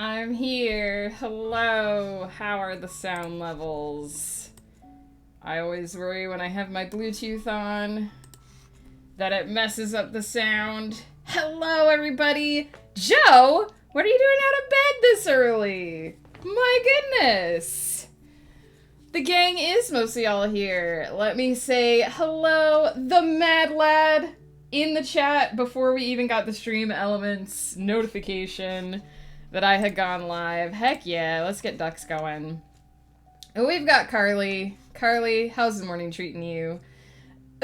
I'm here. Hello. How are the sound levels? I always worry when I have my Bluetooth on that it messes up the sound. Hello, everybody. Joe, what are you doing out of bed this early? My goodness. The gang is mostly all here. Let me say hello, the Mad Lad, in the chat before we even got the stream elements notification that I had gone live. Heck yeah, let's get ducks going. And we've got Carly. Carly, how's the morning treating you?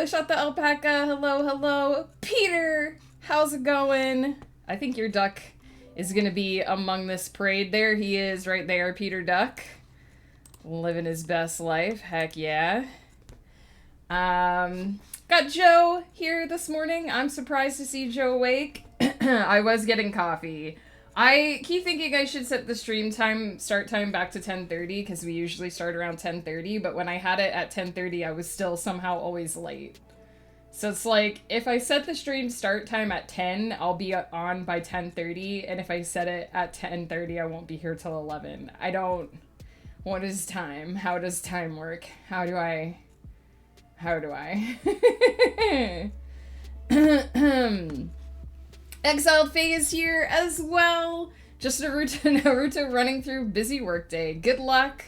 Shot the alpaca, hello, hello. Peter, how's it going? I think your duck is gonna be among this parade. There he is, right there, Peter Duck. Living his best life, heck yeah. Got Joe here this morning. I'm surprised to see Joe awake. I was getting coffee. I keep thinking I should set the stream time, start time back to 10:30 because we usually start around 10:30, but when I had it at 10:30, I was still somehow always late. So it's like, if I set the stream start time at 10, I'll be on by 10:30, and if I set it at 10:30, I won't be here till 11. I don't... What is time? How does time work? How do I... Exiled Faye is here as well. Just Naruto running through busy workday. Good luck.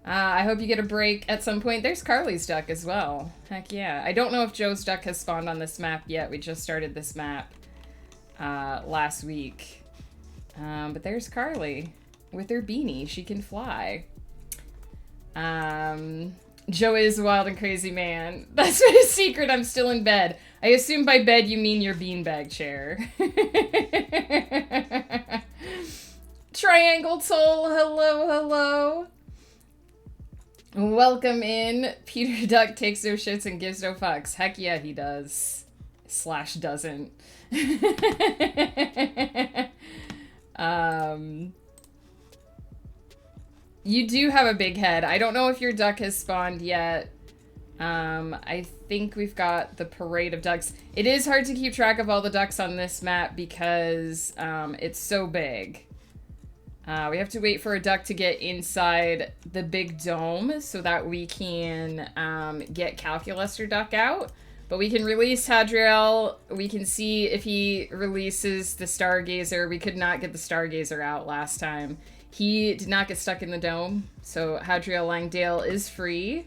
I hope you get a break at some point. There's Carly's duck as well. Heck yeah. I don't know if Joe's duck has spawned on this map yet. We just started this map last week. But there's Carly with her beanie. She can fly. Joe is a wild and crazy man. That's my secret. I'm still in bed. I assume by bed you mean your beanbag chair. Triangle Toll, hello, hello. Welcome in. Peter Duck takes no shits and gives no fucks. Heck yeah, he does. / doesn't. You do have a big head. I don't know if your duck has spawned yet. I think we've got the parade of ducks. It is hard to keep track of all the ducks on this map because it's so big. We have to wait for a duck to get inside the big dome so that we can get Calculuster Duck out. But we can release Hadriel. We can see if he releases the Stargazer. We could not get the Stargazer out last time. He did not get stuck in the dome, so Hadriel Langdale is free.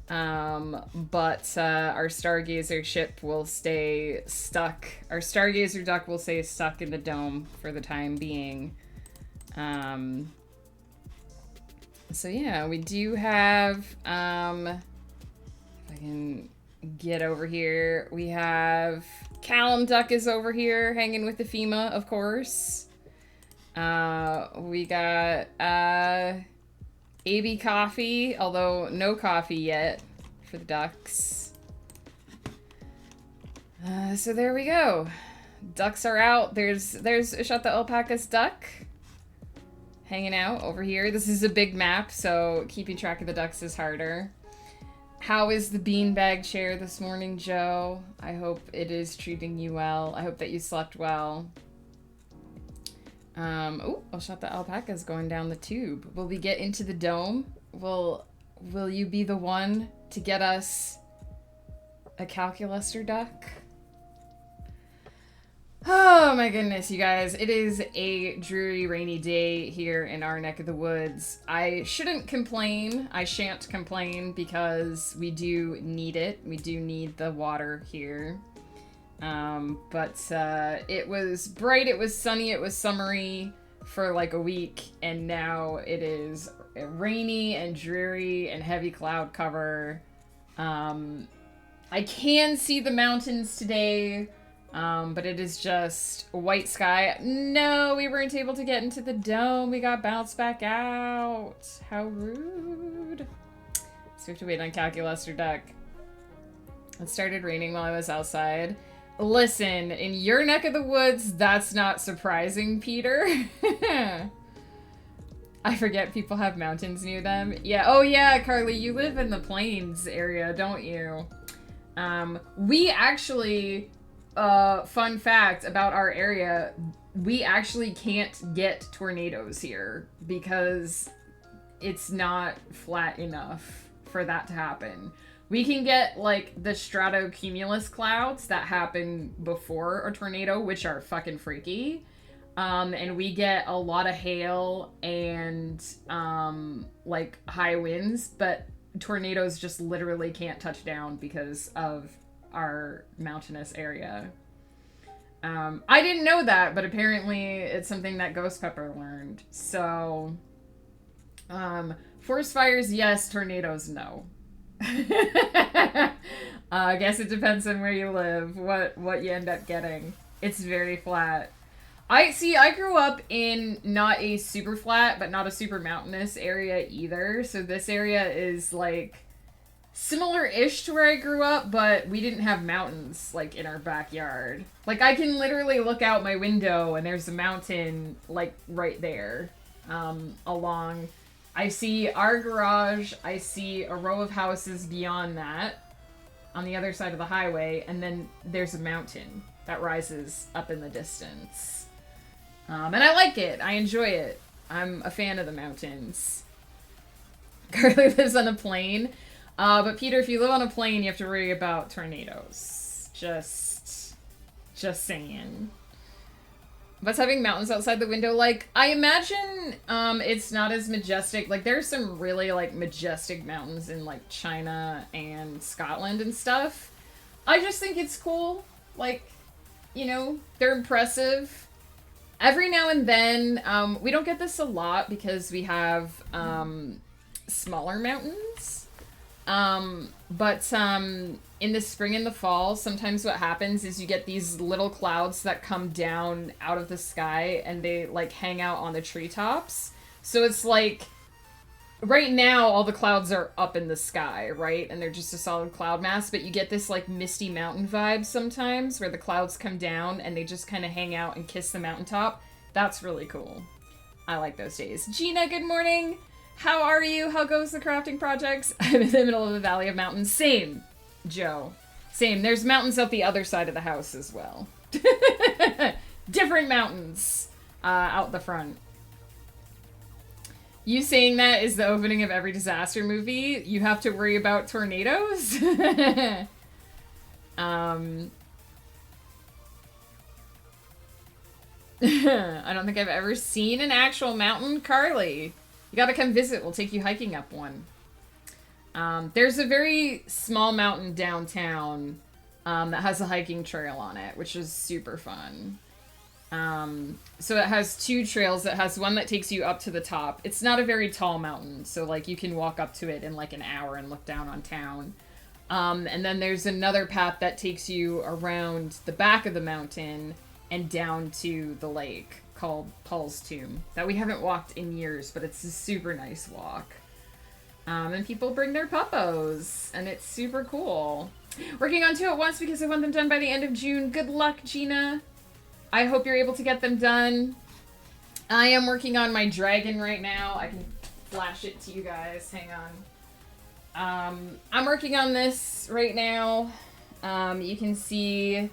But our Stargazer ship will stay stuck. Our Stargazer duck will stay stuck in the dome for the time being. So yeah, we do have, if I can get over here, we have Callum Duck is over here hanging with the FEMA, of course. We got, AB coffee, although no coffee yet for the ducks. So there we go. Ducks are out. There's Shut the Alpaca's duck hanging out over here. This is a big map, so keeping track of the ducks is harder. How is the beanbag chair this morning, Joe? I hope it is treating you well. I hope that you slept well. Oh, I'll shot the alpacas going down the tube. Will we get into the dome? Will you be the one to get us a calculuster duck? Oh my goodness, you guys. It is a dreary, rainy day here in our neck of the woods. I shouldn't complain. I shan't complain because we do need it. We do need the water here. But it was bright, it was sunny, it was summery for like a week, and now it is rainy and dreary and heavy cloud cover. I can see the mountains today. But it is just white sky. No, we weren't able to get into the dome. We got bounced back out. How rude. So we have to wait on Calculuster Duck. It started raining while I was outside. Listen, in your neck of the woods, that's not surprising, Peter. I forget people have mountains near them. Yeah, oh yeah, Carly, you live in the plains area, don't you? We actually... fun fact about our area, we actually can't get tornadoes here because it's not flat enough for that to happen. We can get, like, the stratocumulus clouds that happen before a tornado, which are fucking freaky. And we get a lot of hail and, like, high winds, but tornadoes just literally can't touch down because of our mountainous area. I didn't know that, but apparently it's something that Ghost Pepper learned. So, forest fires, yes. Tornadoes, no. I guess it depends on where you live, what you end up getting. It's very flat. I grew up in not a super flat, but not a super mountainous area either. So this area is like similar-ish to where I grew up, but we didn't have mountains, like, in our backyard. Like, I can literally look out my window and there's a mountain, like, right there, along. I see our garage, I see a row of houses beyond that, on the other side of the highway, and then there's a mountain that rises up in the distance. And I like it. I enjoy it. I'm a fan of the mountains. Carly lives on a plain. But Peter, if you live on a plane, you have to worry about tornadoes. Just saying. What's having mountains outside the window like? I imagine, it's not as majestic. Like, there's some really, like, majestic mountains in, like, China and Scotland and stuff. I just think it's cool. Like, you know, they're impressive. Every now and then, we don't get this a lot because we have, smaller mountains. But in the spring and the fall, sometimes what happens is you get these little clouds that come down out of the sky and they, like, hang out on the treetops. So it's like, right now all the clouds are up in the sky, right? And they're just a solid cloud mass, but you get this, like, misty mountain vibe sometimes where the clouds come down and they just kind of hang out and kiss the mountaintop. That's really cool. I like those days. Gina, good morning! How are you? How goes the crafting projects? I'm in the middle of a valley of mountains. Same, Joe. Same. There's mountains out the other side of the house as well. Different mountains out the front. You saying that is the opening of every disaster movie. You have to worry about tornadoes? I don't think I've ever seen an actual mountain. Carly, you gotta come visit. We'll take you hiking up one. There's a very small mountain downtown that has a hiking trail on it, which is super fun. So it has two trails. It has one that takes you up to the top. It's not a very tall mountain, so like you can walk up to it in like an hour and look down on town. And then there's another path that takes you around the back of the mountain and down to the lake called Paul's Tomb that we haven't walked in years, but it's a super nice walk. And people bring their puppos, and it's super cool. Working on two at once because I want them done by the end of June. Good luck, Gina. I hope you're able to get them done. I am working on my dragon right now. I can flash it to you guys. Hang on. I'm working on this right now. You can see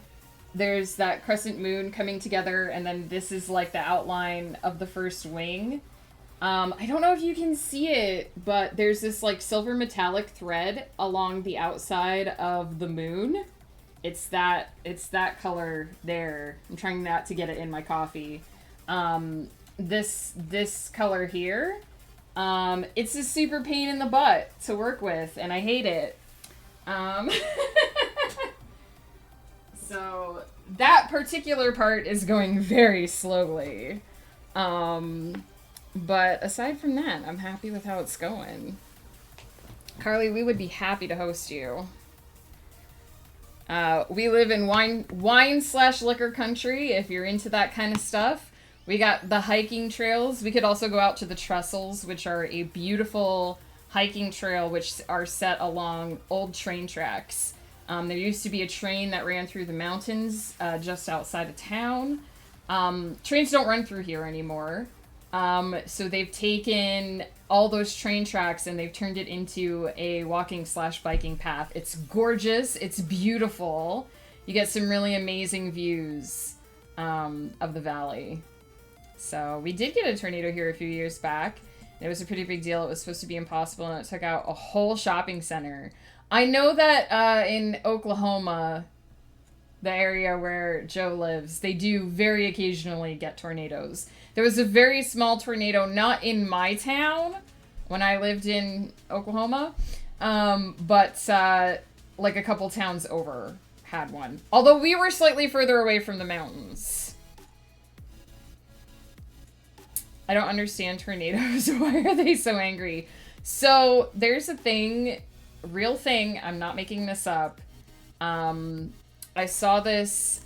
there's that crescent moon coming together, and then this is like the outline of the first wing. I don't know if you can see it, but there's this like silver metallic thread along the outside of the moon. It's that color there. I'm trying not to get it in my coffee. This color here, it's a super pain in the butt to work with, and I hate it. Um, so that particular part is going very slowly. But aside from that, I'm happy with how it's going. Carly, we would be happy to host you. We live in wine/liquor country, if you're into that kind of stuff. We got the hiking trails. We could also go out to the trestles, which are a beautiful hiking trail, which are set along old train tracks. There used to be a train that ran through the mountains just outside of town. Trains don't run through here anymore. So they've taken all those train tracks and they've turned it into a walking/biking path. It's gorgeous. It's beautiful. You get some really amazing views of the valley. So we did get a tornado here a few years back. It was a pretty big deal. It was supposed to be impossible, and it took out a whole shopping center. I know that in Oklahoma, the area where Joe lives, they do very occasionally get tornadoes. There was a very small tornado, not in my town, when I lived in Oklahoma, but like a couple towns over had one. Although we were slightly further away from the mountains. I don't understand tornadoes. Why are they so angry? So there's a thing, real thing, I'm not making this up. I saw this,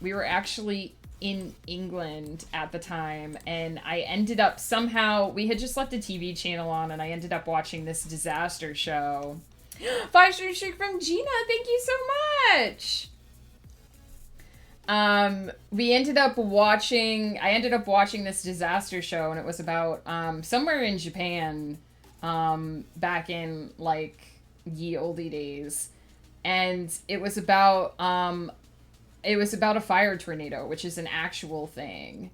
we were actually in England at the time, and I ended up somehow, we had just left a TV channel on, and I ended up watching this disaster show. 5-star streak from Gina, thank you so much! I ended up watching this disaster show, and it was about, somewhere in Japan, back in, like, ye olde days. And it was about a fire tornado, which is an actual thing.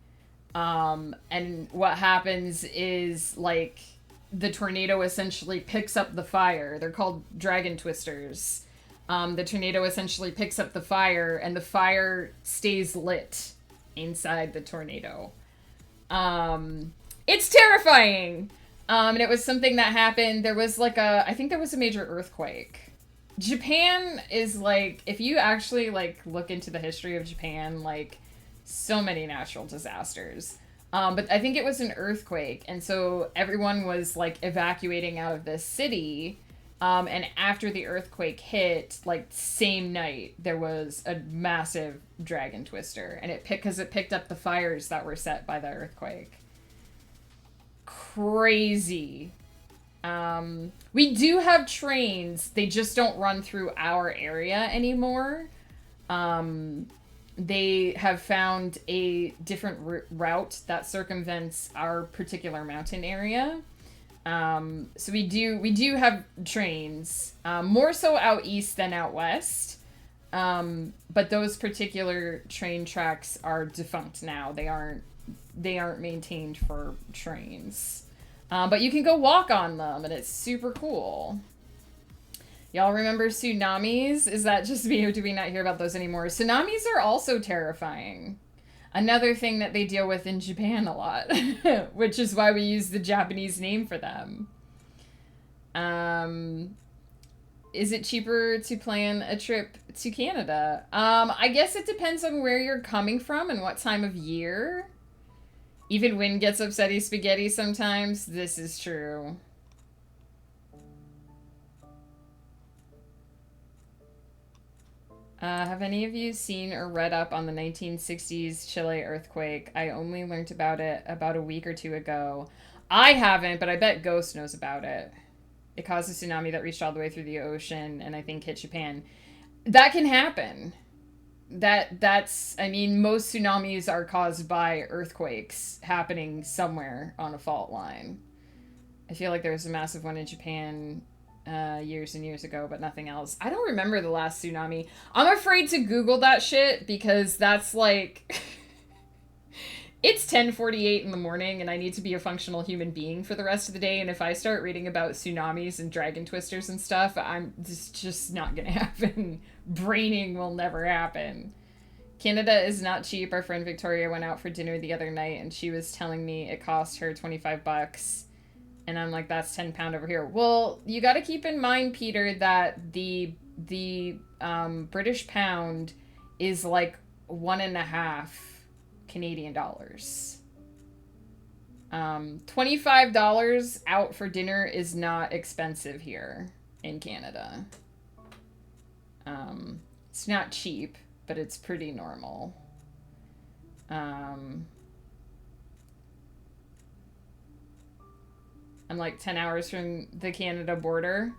And what happens is, like, the tornado essentially picks up the fire. They're called dragon twisters. The tornado essentially picks up the fire, and the fire stays lit inside the tornado. It's terrifying! And it was something that happened. There was, like, I think there was a major earthquake. Japan is, like, if you actually, like, look into the history of Japan, like, so many natural disasters. But I think it was an earthquake, and so everyone was, like, evacuating out of this city, and after the earthquake hit, like, same night, there was a massive dragon twister, and because it picked up the fires that were set by the earthquake. Crazy. We do have trains. They just don't run through our area anymore. They have found a different route that circumvents our particular mountain area. So we do have trains, more so out east than out west. But those particular train tracks are defunct now. They aren't maintained for trains. But you can go walk on them, and it's super cool. Y'all remember tsunamis? Is that just me, or do we not hear about those anymore? Tsunamis are also terrifying. Another thing that they deal with in Japan a lot, which is why we use the Japanese name for them. Is it cheaper to plan a trip to Canada? I guess it depends on where you're coming from and what time of year. Even Win gets upsetty spaghetti sometimes. This is true. Have any of you seen or read up on the 1960s Chile earthquake? I only learned about it about a week or two ago. I haven't, but I bet Ghost knows about it. It caused a tsunami that reached all the way through the ocean and I think hit Japan. That can happen. I mean, most tsunamis are caused by earthquakes happening somewhere on a fault line. I feel like there was a massive one in Japan years and years ago, but nothing else. I don't remember the last tsunami. I'm afraid to Google that shit because that's like... It's 10:48 in the morning and I need to be a functional human being for the rest of the day, and if I start reading about tsunamis and dragon twisters and stuff, it's just not gonna happen. Braining will never happen. Canada is not cheap. Our friend Victoria went out for dinner the other night and she was telling me it cost her 25 bucks. And I'm like, that's £10 over here. Well, you got to keep in mind, Peter, that the British pound is like 1.5 Canadian dollars. $25 out for dinner is not expensive here in Canada. It's not cheap, but it's pretty normal. I'm like 10 hours from the Canada border.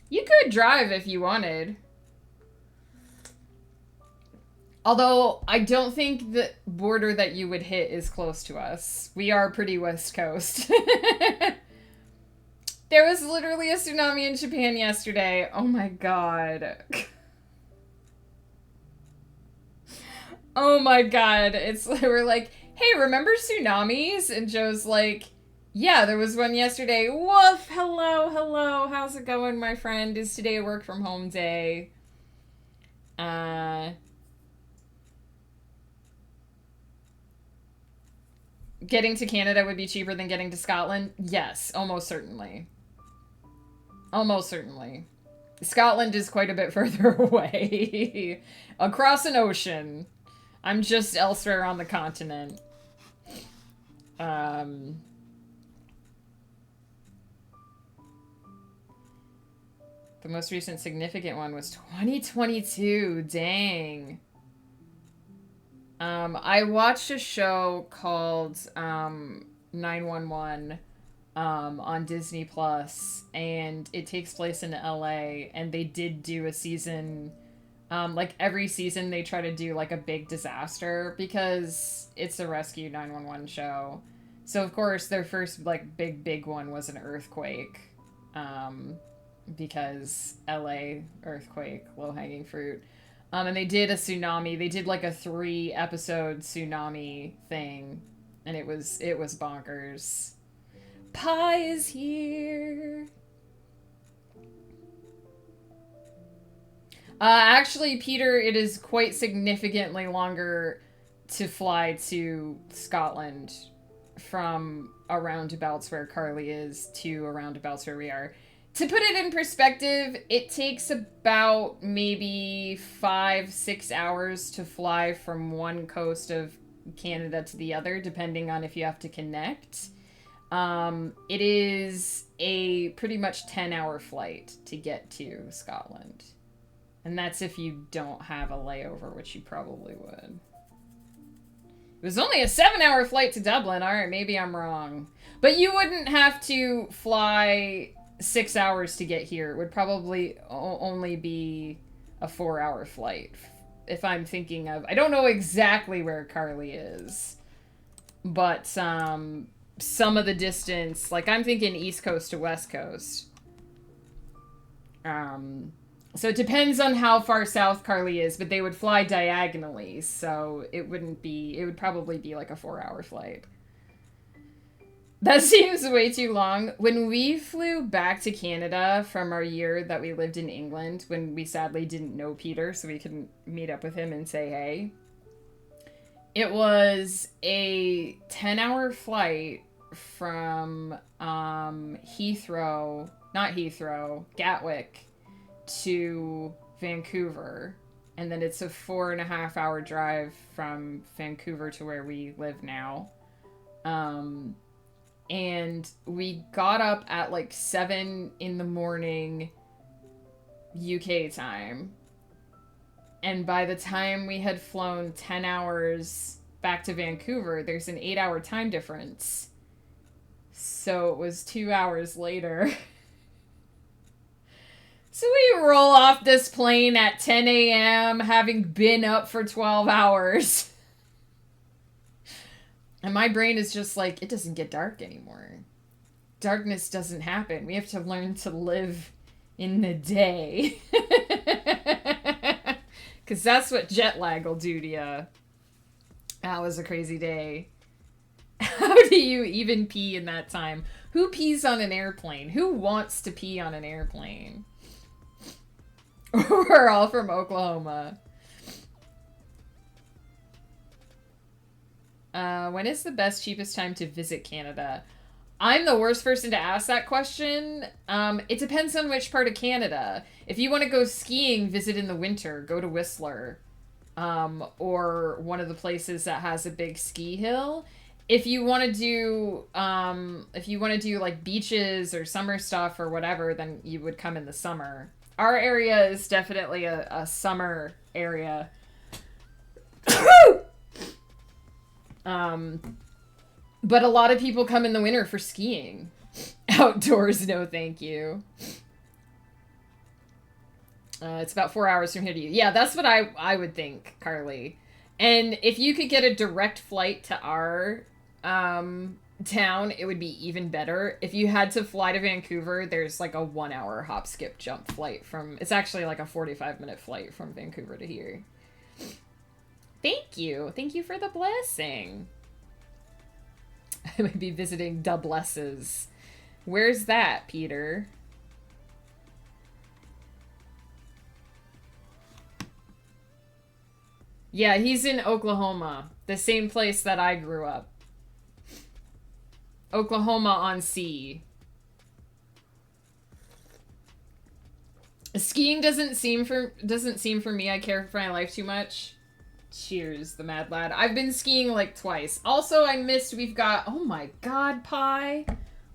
You could drive if you wanted. Although, I don't think the border that you would hit is close to us. We are pretty West Coast. There was literally a tsunami in Japan yesterday. Oh my god. Oh my god. We're like, hey, remember tsunamis? And Joe's like, yeah, there was one yesterday. Woof! Hello. How's it going, my friend? Is today a work from home day? Getting to Canada would be cheaper than getting to Scotland? Yes, almost certainly. Almost certainly. Scotland is quite a bit further away. Across an ocean. I'm just elsewhere on the continent. The most recent significant one was 2022. Dang. I watched a show called 911 on Disney Plus, and it takes place in LA, and they did do a season, like every season they try to do like a big disaster because it's a rescue 911 show. So of course their first like big one was an earthquake, because LA earthquake, low-hanging fruit. And they did a tsunami. They did like a 3-episode tsunami thing, and it was bonkers. Pie is here. Actually, Peter, it is quite significantly longer to fly to Scotland from roundabouts where Carly is to roundabouts where we are. To put it in perspective, it takes about maybe 5-6 hours to fly from one coast of Canada to the other, depending on if you have to connect. It is a pretty much 10-hour flight to get to Scotland. And that's if you don't have a layover, which you probably would. It was only a 7-hour flight to Dublin. All right, maybe I'm wrong. But you wouldn't have to fly 6 hours to get here. It would probably only be a 4-hour flight. If I'm thinking of... I don't know exactly where Carly is. But some of the distance... Like, I'm thinking East Coast to West Coast. So it depends on how far south Carly is, but they would fly diagonally, so it wouldn't be... It would probably be like a 4-hour flight. That seems way too long. When we flew back to Canada from our year that we lived in England, when we sadly didn't know Peter, so we couldn't meet up with him and say hey, it was a 10-hour flight from Gatwick to Vancouver, and then it's a 4.5-hour drive from Vancouver to where we live now. And we got up at like 7 in the morning UK time. And by the time we had flown 10 hours back to Vancouver, there's an 8-hour time difference. So it was 2 hours later. So we roll off this plane at 10 a.m. having been up for 12 hours. And my brain is just like, it doesn't get dark anymore. darkness doesn't happen. We have to learn to live in the day. Because that's what jet lag will do to you. That was a crazy day. How do you even pee in that time? Who pees on an airplane? Who wants to pee on an airplane? We're all from Oklahoma. When is the best, cheapest time to visit Canada? I'm the worst person to ask that question. It depends on which part of Canada. If you want to go skiing, visit in the winter. Go to Whistler. Or one of the places that has a big ski hill. If you want to do, like beaches or summer stuff or whatever, then you would come in the summer. Our area is definitely a summer area. But a lot of people come in the winter for skiing. Outdoors, no thank you. It's about 4 hours from here to you. Yeah, that's what I would think, Carly. And if you could get a direct flight to our town, it would be even better. If you had to fly to Vancouver, there's like a 1 hour hop, skip, jump flight from... It's actually like a 45-minute flight from Vancouver to here. Thank you. Thank you for the blessing. I might be visiting Dublesses. Where's that, Peter? Yeah, he's in Oklahoma. The same place that I grew up. Oklahoma on Sea. Skiing doesn't seem for me. I care for my life too much. Cheers, the mad lad. I've been skiing like twice. Also, I missed, we've got, oh my god, pie.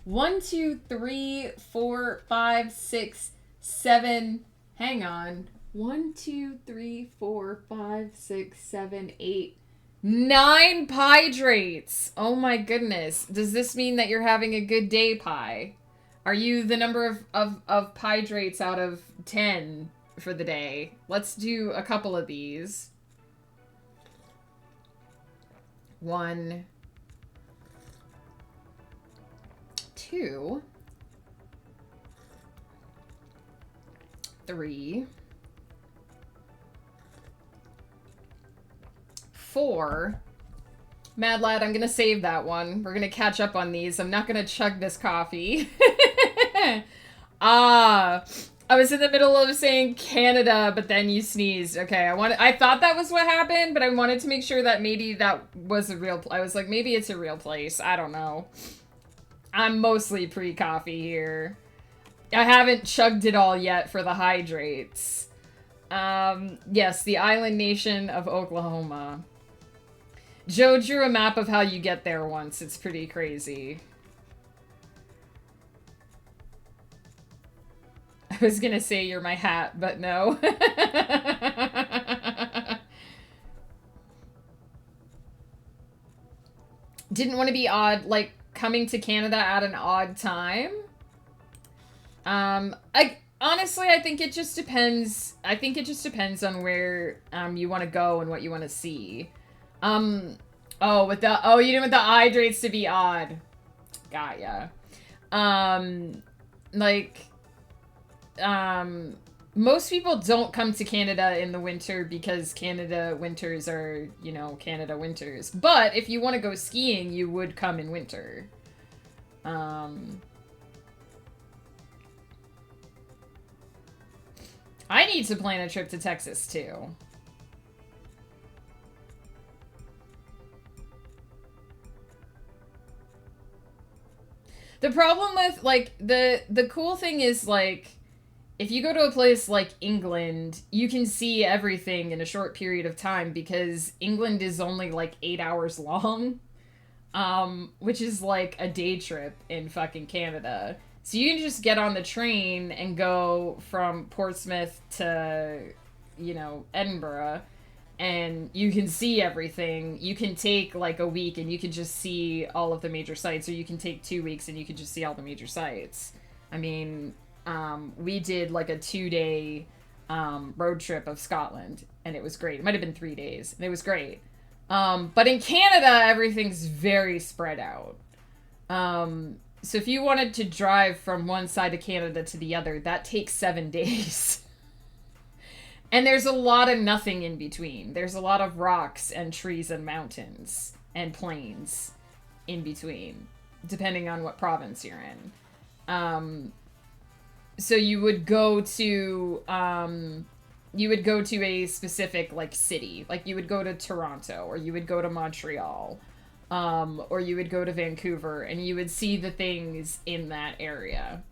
1, 2, 3, 4, 5, 6, 7. Hang on. 1, 2, 3, 4, 5, 6, 7, 8, 9 hydrates. Oh my goodness. Does this mean that you're having a good day, Pie? Are you the number of hydrates out of 10 for the day? Let's do a couple of these. 1, 2, 3, 4. Mad Lad, I'm gonna save that one. We're gonna catch up on these. I'm not gonna chug this coffee. I was in the middle of saying Canada, but then you sneezed. Okay, I thought that was what happened, but I wanted to make sure that maybe that was a real... I was like, maybe it's a real place. I don't know. I'm mostly pre-coffee here. I haven't chugged it all yet for the hydrates. Yes, the island nation of Oklahoma. Joe drew a map of how you get there once. It's pretty crazy. I was gonna say you're my hat, but no. Didn't want to be odd, like coming to Canada at an odd time. Honestly, I think it just depends. I think it just depends on where you want to go and what you want to see. You didn't want the hydrates to be odd. Got ya. Most people don't come to Canada in the winter because Canada winters are, you know, Canada winters. But if you want to go skiing, you would come in winter. I need to plan a trip to Texas, too. The problem with, like, the cool thing is, like, if you go to a place like England, you can see everything in a short period of time because England is only, like, 8 hours long, which is, like, a day trip in fucking Canada. So you can just get on the train and go from Portsmouth to, you know, Edinburgh, and you can see everything. You can take, like, a week and you can just see all of the major sites, or you can take 2 weeks and you can just see all the major sites. I mean, we did, like, a 2-day road trip of Scotland, and it was great. It might have been 3 days, and it was great. But in Canada, everything's very spread out. So if you wanted to drive from one side of Canada to the other, that takes 7 days. And there's a lot of nothing in between. There's a lot of rocks and trees and mountains and plains in between, depending on what province you're in. So you would go to a specific like city, like you would go to Toronto, or you would go to Montreal, or you would go to Vancouver, and you would see the things in that area.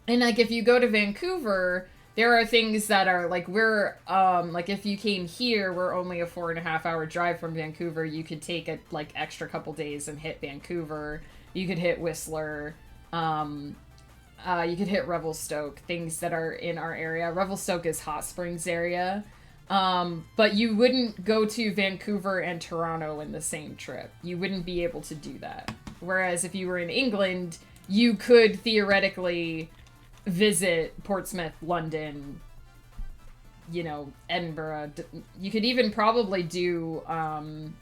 And like if you go to Vancouver, there are things that are like like if you came here, we're only a 4.5 hour drive from Vancouver. You could take a like extra couple days and hit Vancouver. You could hit Whistler. You could hit Revelstoke, things that are in our area. Revelstoke is Hot Springs area. But you wouldn't go to Vancouver and Toronto in the same trip. You wouldn't be able to do that. Whereas if you were in England, you could theoretically visit Portsmouth, London, you know, Edinburgh. You could even probably do,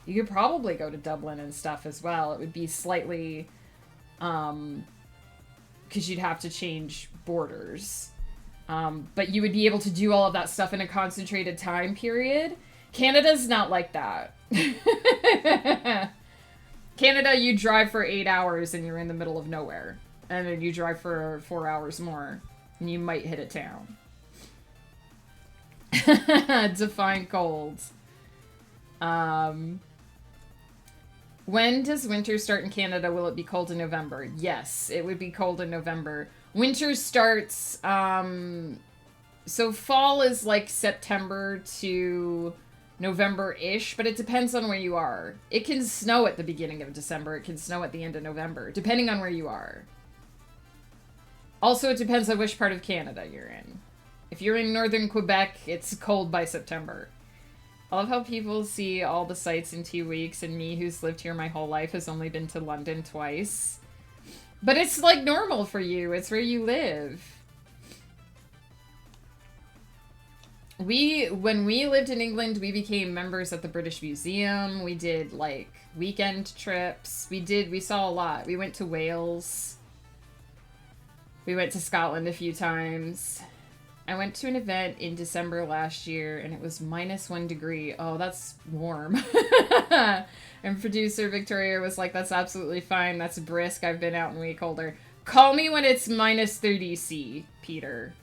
you could probably go to Dublin and stuff as well. It would be slightly, because you'd have to change borders. But you would be able to do all of that stuff in a concentrated time period. Canada's not like that. Canada, you drive for 8 hours and you're in the middle of nowhere. And then you drive for 4 hours more and you might hit a town. Define cold. When does winter start in Canada? Will it be cold in November? Yes, it would be cold in November. Winter starts, so fall is like September to November-ish, but it depends on where you are. It can snow at the beginning of December. It can snow at the end of November, depending on where you are. Also, it depends on which part of Canada you're in. If you're in northern Quebec, it's cold by September. I love how people see all the sights in 2 weeks, and me, who's lived here my whole life, has only been to London twice. But it's like normal for you. It's where you live. When we lived in England, we became members at the British Museum. We did like weekend trips. We saw a lot. We went to Wales. We went to Scotland a few times. I went to an event in December last year and it was -1 degree. Oh, that's warm. And producer Victoria was like, that's absolutely fine. That's brisk. I've been out in way colder. Call me when it's -30 C, Peter.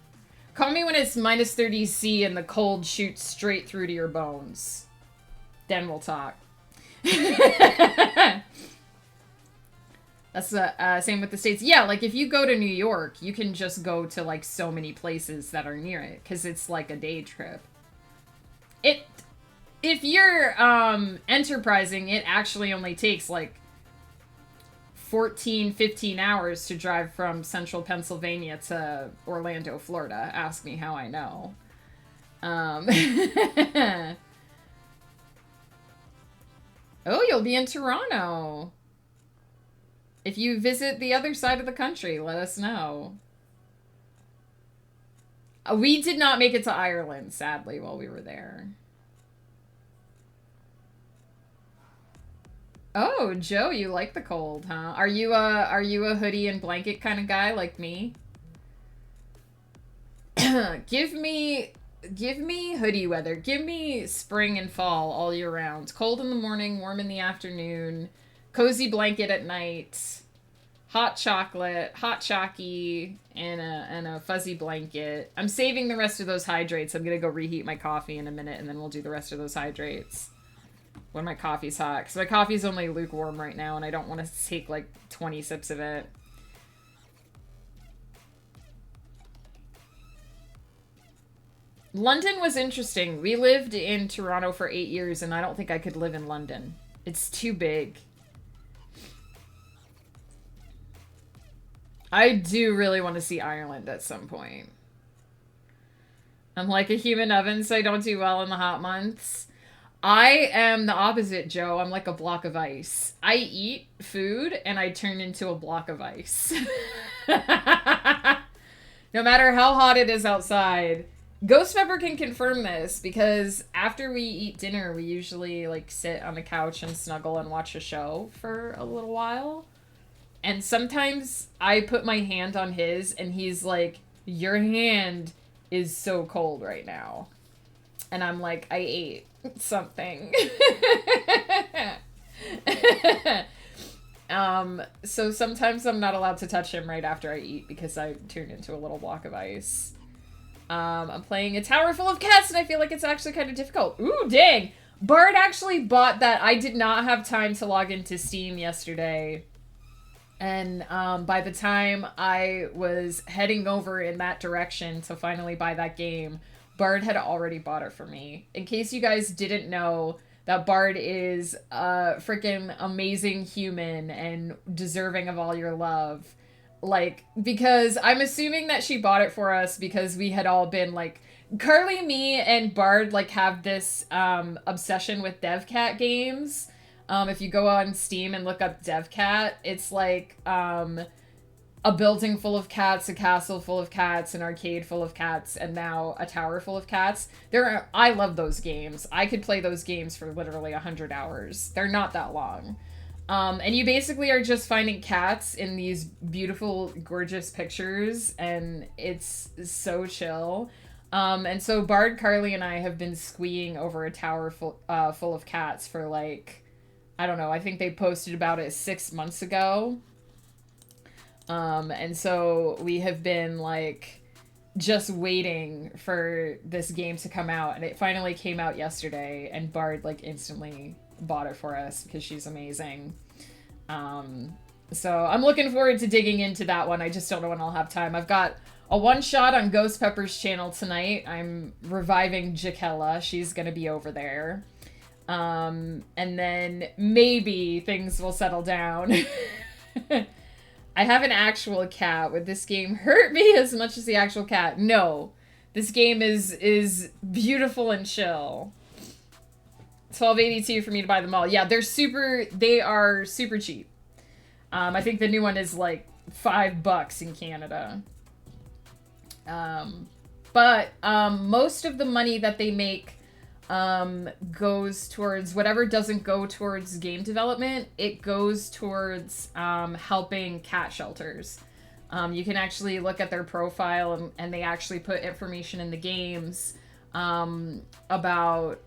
Call me when it's -30 C and the cold shoots straight through to your bones. Then we'll talk. That's the same with the States. Yeah, like if you go to New York, you can just go to like so many places that are near it because it's like a day trip. If you're enterprising, it actually only takes like 14, 15 hours to drive from central Pennsylvania to Orlando, Florida. Ask me how I know. Oh, you'll be in Toronto. If you visit the other side of the country, let us know. We did not make it to Ireland, sadly, while we were there. Oh, Joe, you like the cold, huh? Are you a hoodie and blanket kind of guy like me? Give me hoodie weather. Give me spring and fall all year round. Cold in the morning, warm in the afternoon. Cozy blanket at night, hot chocolate, hot chalky, and a fuzzy blanket. I'm saving the rest of those hydrates. I'm gonna go reheat my coffee in a minute, and then we'll do the rest of those hydrates when my coffee's hot. Because my coffee's only lukewarm right now, and I don't want to take like 20 sips of it. London was interesting. We lived in Toronto for 8 years, and I don't think I could live in London. It's too big. I do really want to see Ireland at some point. I'm like a human oven, so I don't do well in the hot months. I am the opposite, Joe. I'm like a block of ice. I eat food, and I turn into a block of ice. No matter how hot it is outside. Ghost Pepper can confirm this, because after we eat dinner, we usually like sit on the couch and snuggle and watch a show for a little while. And sometimes I put my hand on his and he's like, your hand is so cold right now. And I'm like, I ate something. So sometimes I'm not allowed to touch him right after I eat because I turn into a little block of ice. I'm playing a tower full of cats and I feel like it's actually kind of difficult. Ooh, dang! Bard actually bought that. I did not have time to log into Steam yesterday. And by the time I was heading over in that direction to finally buy that game, Bard had already bought it for me. In case you guys didn't know, that Bard is a freaking amazing human and deserving of all your love. Like, because I'm assuming that she bought it for us because we had all been, like, Carly, me, and Bard, like, have this obsession with DevCat games. If you go on Steam and look up DevCat, it's like a building full of cats, a castle full of cats, an arcade full of cats, and now a tower full of cats. I love those games. I could play those games for literally 100 hours. They're not that long. And you basically are just finding cats in these beautiful, gorgeous pictures, and it's so chill. And so Bard, Carly, and I have been squeeing over a tower full of cats for, like, I don't know, I think they posted about it 6 months ago. And so we have been, like, just waiting for this game to come out, and it finally came out yesterday, and Bard, like, instantly bought it for us because she's amazing. So I'm looking forward to digging into that one. I just don't know when I'll have time. I've got a one-shot on Ghost Pepper's channel tonight. I'm reviving Jakella. She's gonna be over there. And then maybe things will settle down. I have an actual cat. Would this game hurt me as much as the actual cat? No. This game is beautiful and chill. $12.82 for me to buy them all. Yeah, they are super cheap. I think the new one is like $5 in Canada. But most of the money that they make goes towards whatever doesn't go towards game development. It goes towards helping cat shelters. You can actually look at their profile and they actually put information in the games about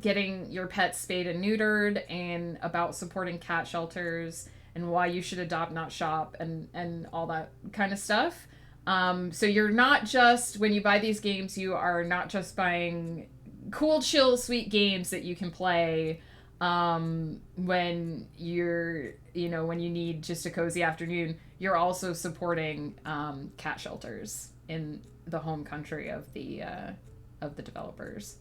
getting your pet spayed and neutered and about supporting cat shelters and why you should adopt, not shop, and all that kind of stuff. So you're not just, when you buy these games, you are not just buying cool, chill, sweet games that you can play when you're, when you need just a cozy afternoon. You're also supporting cat shelters in the home country of the developers.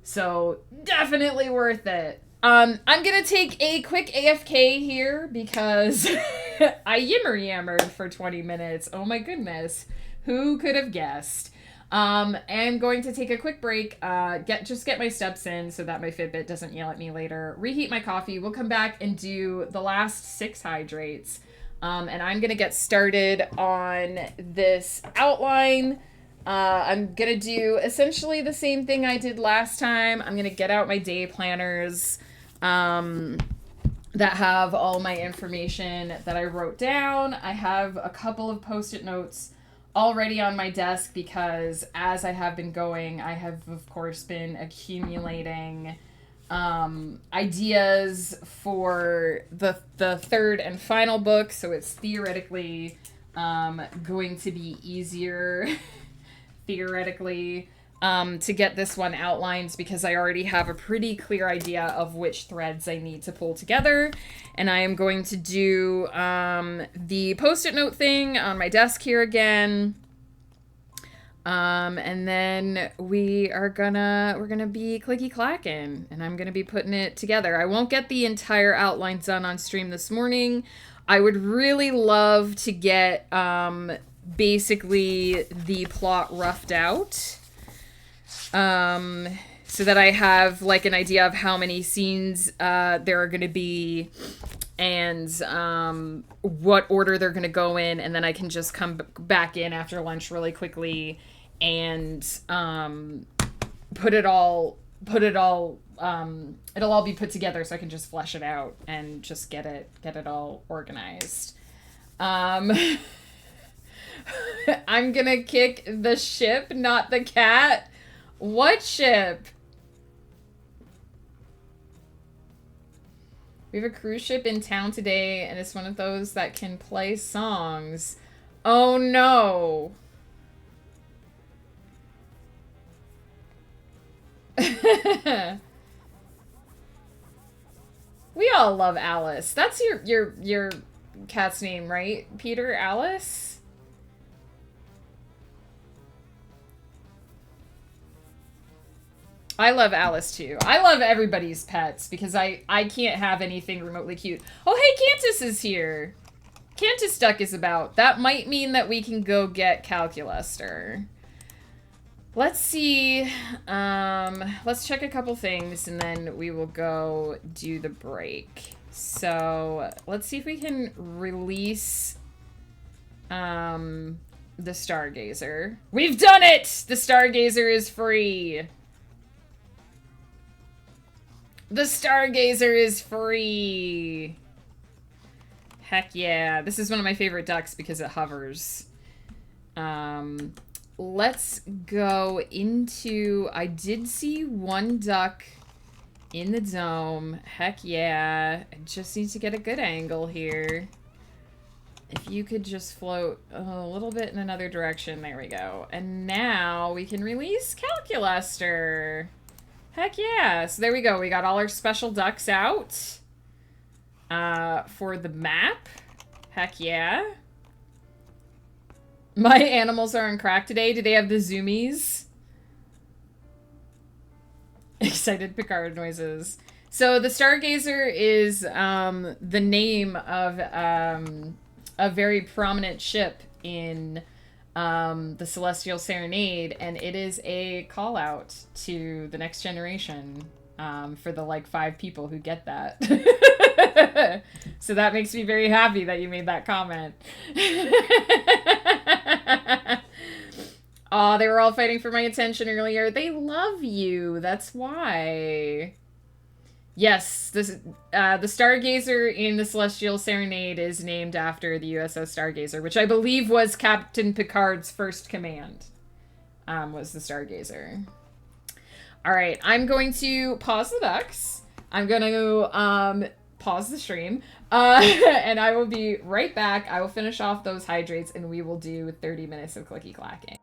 So definitely worth it. I'm gonna take a quick AFK here because I yammered for 20 minutes. Oh my goodness. Who could have guessed? I'm going to take a quick break, get my steps in so that my Fitbit doesn't yell at me later, reheat my coffee. We'll come back and do the last 6 hydrates. And I'm gonna get started on this outline. I'm gonna do essentially the same thing I did last time. I'm gonna get out my day planners that have all my information that I wrote down. I have a couple of post-it notes already on my desk because as I have been going, I have of course been accumulating ideas for the third and final book, so it's theoretically going to be easier theoretically to get this one outlined because I already have a pretty clear idea of which threads I need to pull together. And I am going to do the post-it note thing on my desk here again. And then we're gonna be clicky clacking and I'm gonna be putting it together. I won't get the entire outline done on stream this morning. I would really love to get basically the plot roughed out so that I have like an idea of how many scenes there are going to be and what order they're going to go in, and then I can just come back in after lunch really quickly and put it all it'll all be put together so I can just flesh it out and just get it all organized. I'm gonna kick the ship, not the cat. What ship? We have a cruise ship in town today, and it's one of those that can play songs. Oh no. We all love Alice. That's your cat's name, right? Peter? Alice? I love Alice too. I love everybody's pets because I can't have anything remotely cute. Oh, hey, Cantus is here. Cantus Duck is about. That might mean that we can go get Calculuster. Let's see. Let's check a couple things and then we will go do the break. So let's see if we can release the Stargazer. We've done it! The Stargazer is free. The Stargazer is free. Heck yeah. This is one of my favorite ducks because it hovers. Let's go into... I did see one duck in the dome. Heck yeah. I just need to get a good angle here. If you could just float a little bit in another direction. There we go. And now we can release Calculuster. Heck yeah. So there we go. We got all our special ducks out. For the map. Heck yeah. My animals are on crack today. Do they have the zoomies? Excited Picard noises. So the Stargazer is the name of a very prominent ship in the Celestial Serenade, and it is a call out to the next generation for the like 5 people who get that. So that makes me very happy that you made that comment. Aw, they were all fighting for my attention earlier. They love you. That's why. Yes, this the Stargazer in the Celestial Serenade is named after the USS Stargazer, which I believe was Captain Picard's first command. Was the Stargazer. All right, I'm going to pause the ducks. I'm going to pause the stream, and I will be right back. I will finish off those hydrates, and we will do 30 minutes of clicky clacking.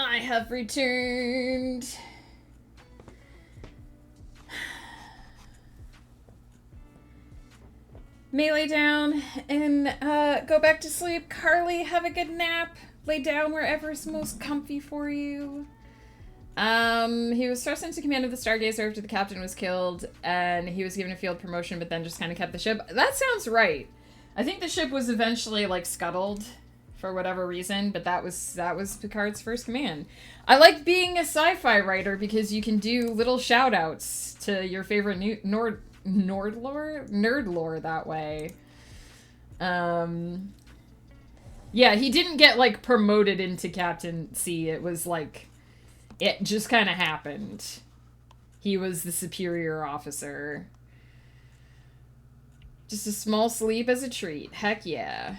I have returned. May lay down and go back to sleep. Carly, have a good nap. Lay down wherever's most comfy for you. He was thrust into command of the Stargazer after the captain was killed, and he was given a field promotion, but then just kind of kept the ship. That sounds right. I think the ship was eventually, like, scuttled for whatever reason, but that was Picard's first command. I like being a sci-fi writer because you can do little shout-outs to your favorite nerd lore that way. Yeah, he didn't get, like, promoted into Captain C. It was, like, it just kind of happened. He was the superior officer. Just a small sleep as a treat. Heck yeah.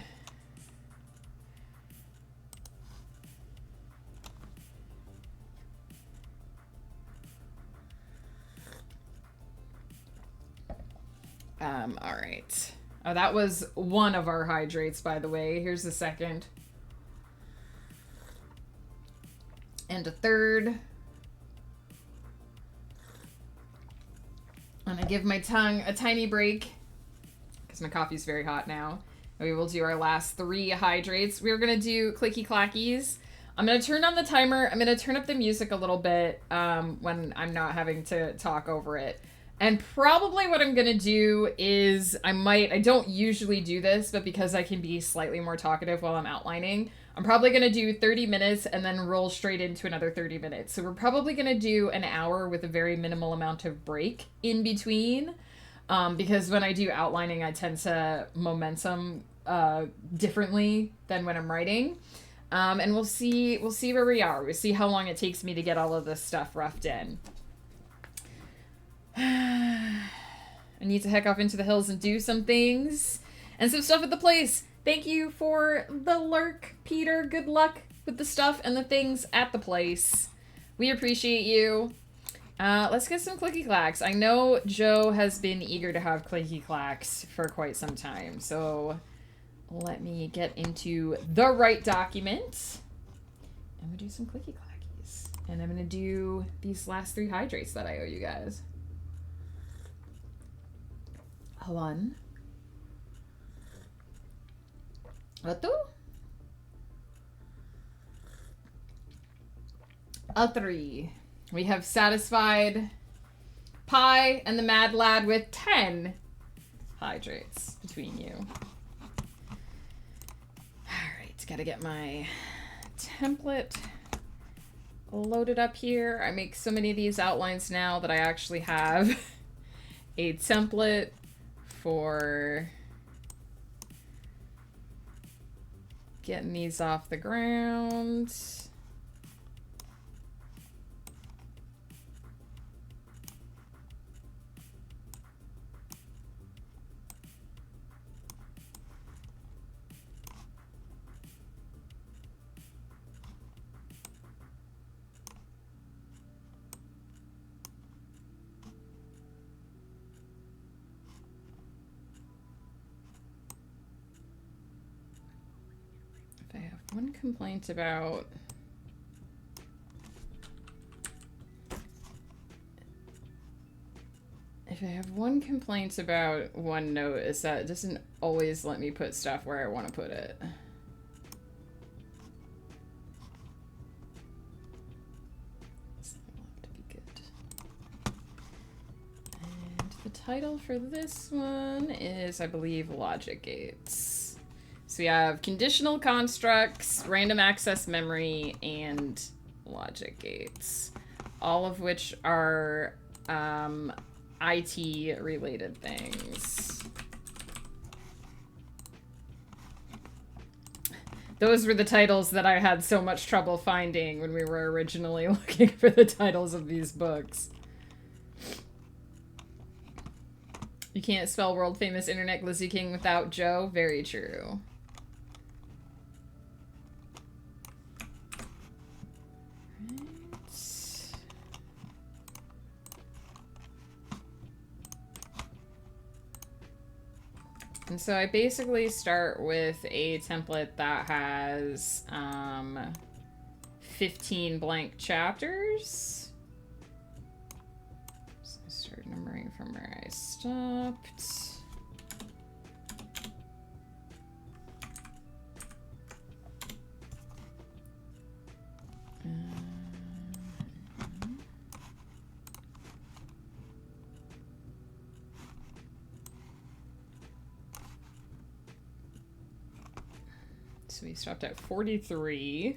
All right. Oh, that was one of our hydrates, by the way. Here's the second. And a third. And I give my tongue a tiny break because my coffee's very hot now. And we will do our last 3 hydrates. We're going to do clicky clackies. I'm going to turn on the timer. I'm going to turn up the music a little bit when I'm not having to talk over it. And probably what I'm going to do is I don't usually do this, but because I can be slightly more talkative while I'm outlining, I'm probably going to do 30 minutes and then roll straight into another 30 minutes. So we're probably going to do an hour with a very minimal amount of break in between. Because when I do outlining, I tend to momentum differently than when I'm writing. And we'll see where we are. We'll see how long it takes me to get all of this stuff roughed in. I need to heck off into the hills and do some things. And some stuff at the place. Thank you for the lurk, Peter. Good luck with the stuff and the things at the place. We appreciate you. Let's get some clicky clacks. I know Joe has been eager to have clicky clacks for quite some time. So let me get into the right document. And we'll do some clicky clackies. And I'm going to do these last 3 hydrates that I owe you guys. 1. 3. We have satisfied Pi and the Mad Lad with 10 hydrates between you. Alright, gotta get my template loaded up here. I make so many of these outlines now that I actually have a template for getting these off the ground. I have one complaint about OneNote is that it doesn't always let me put stuff where I want to put it. So it'll have to be good. And the title for this one is, I believe, Logic Gates. So we have conditional constructs, random access memory, and logic gates. All of which are IT-related things. Those were the titles that I had so much trouble finding when we were originally looking for the titles of these books. You can't spell world-famous internet glizzy king without Joe. Very true. And so I basically start with a template that has 15 blank chapters. So I start numbering from where I stopped. So we stopped at 43.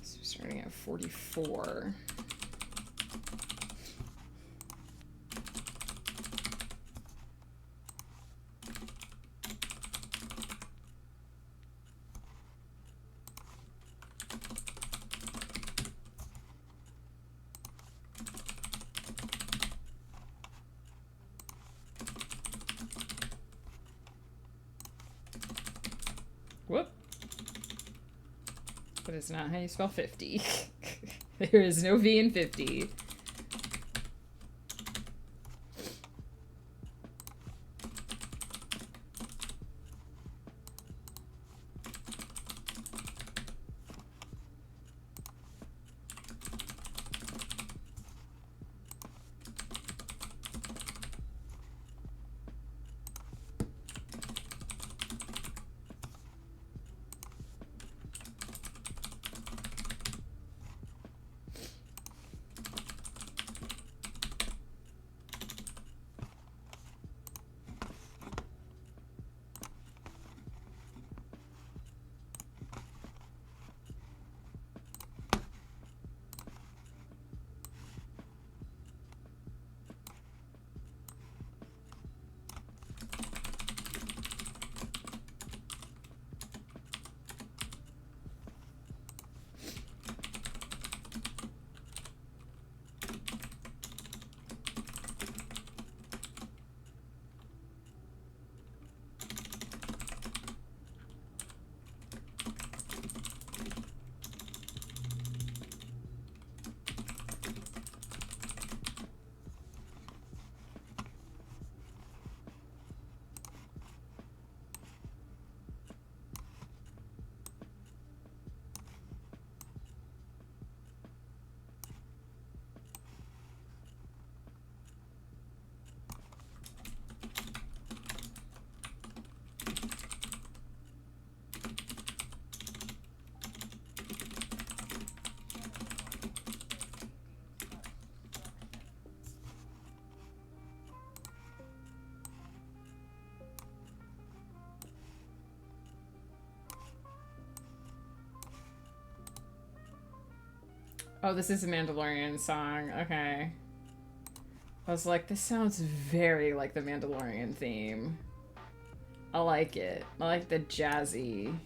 So we're starting at 44. Whoop. But it's not how you spell 50. There is no V in 50. Oh, this is a Mandalorian song. Okay. I was like, this sounds very like the Mandalorian theme. I like it. I like the jazzy.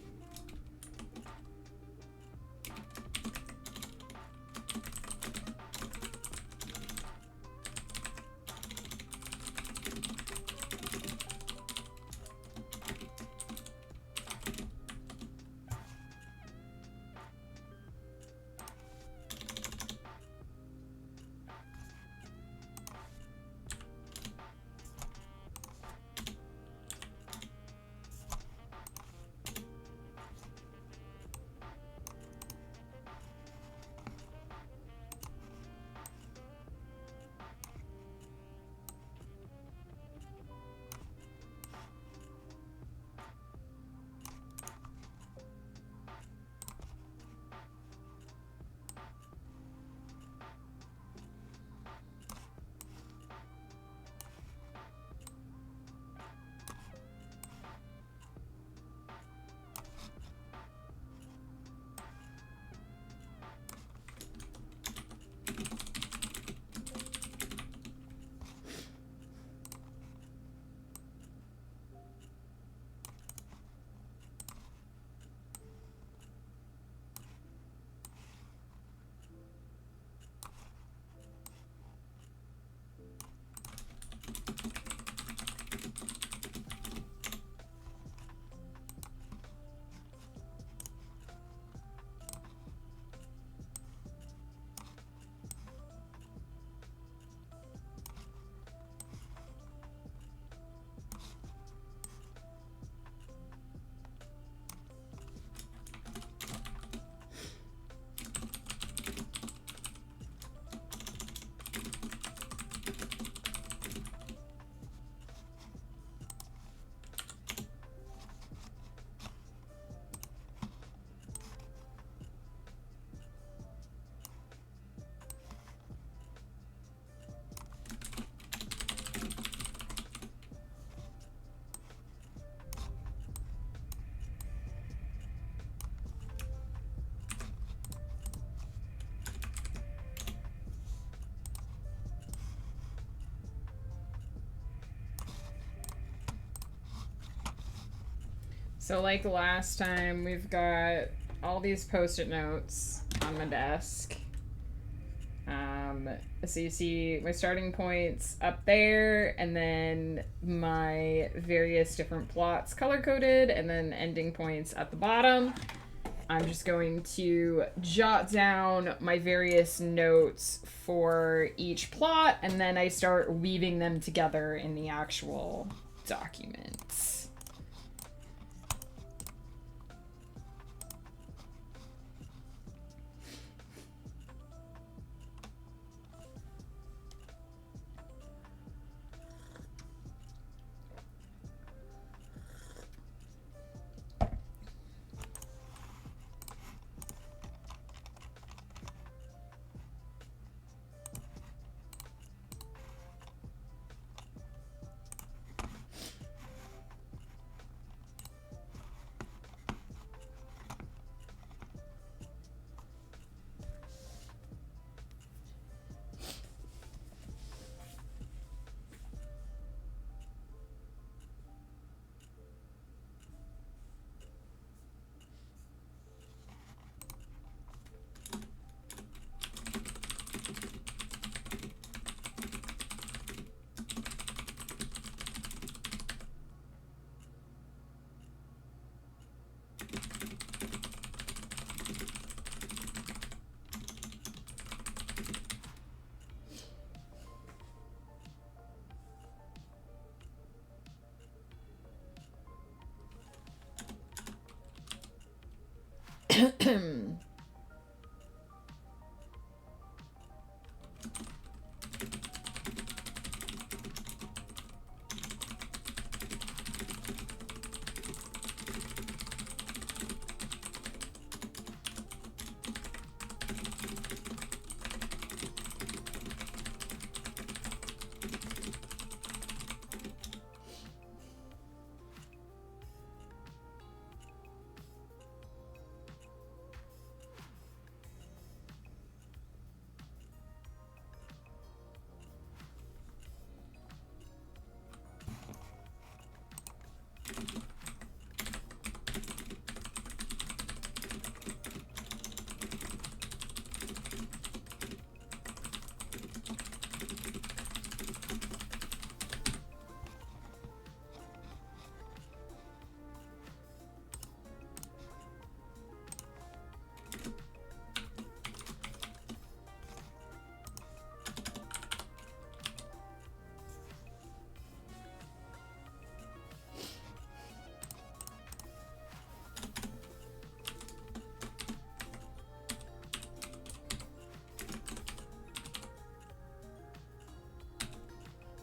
So like last time, we've got all these post-it notes on my desk. So you see my starting points up there, and then my various different plots color-coded, and then ending points at the bottom. I'm just going to jot down my various notes for each plot, and then I start weaving them together in the actual documents.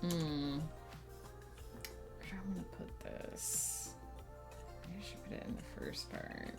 Where I'm gonna put this? I should put it in the first part.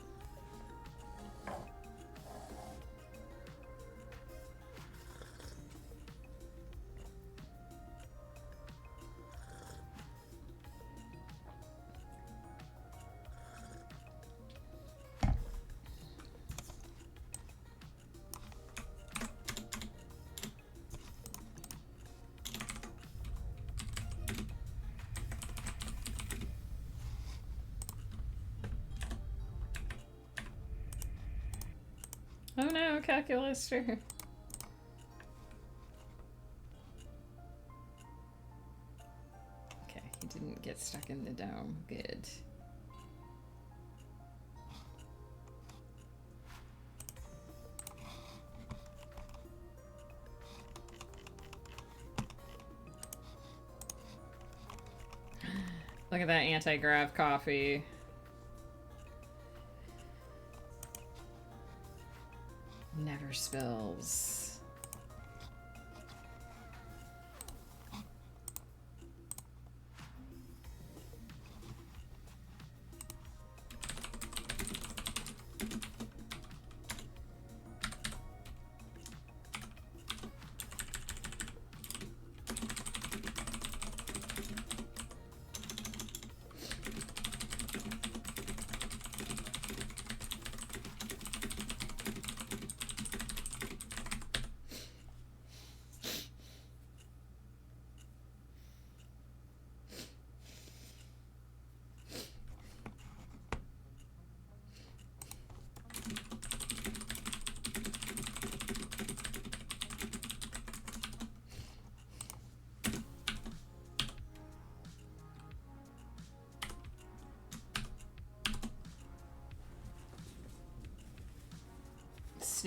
Oh no, calculator. Okay, he didn't get stuck in the dome. Good. Look at that anti-grav coffee. Never spills.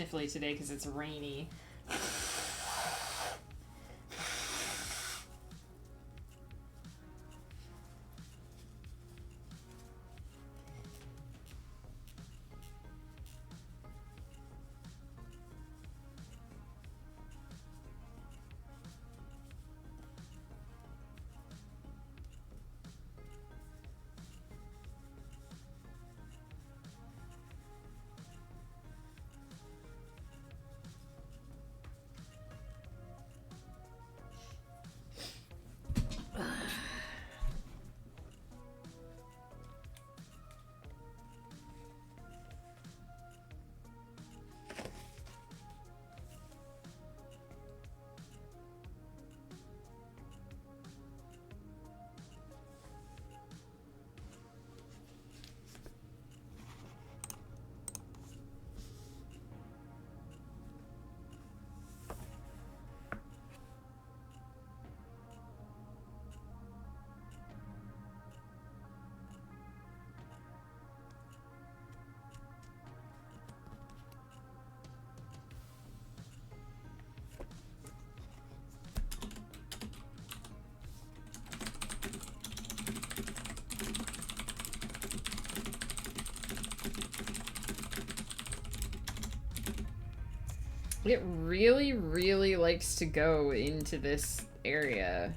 sniffly today because it's rainy. It really, really likes to go into this area.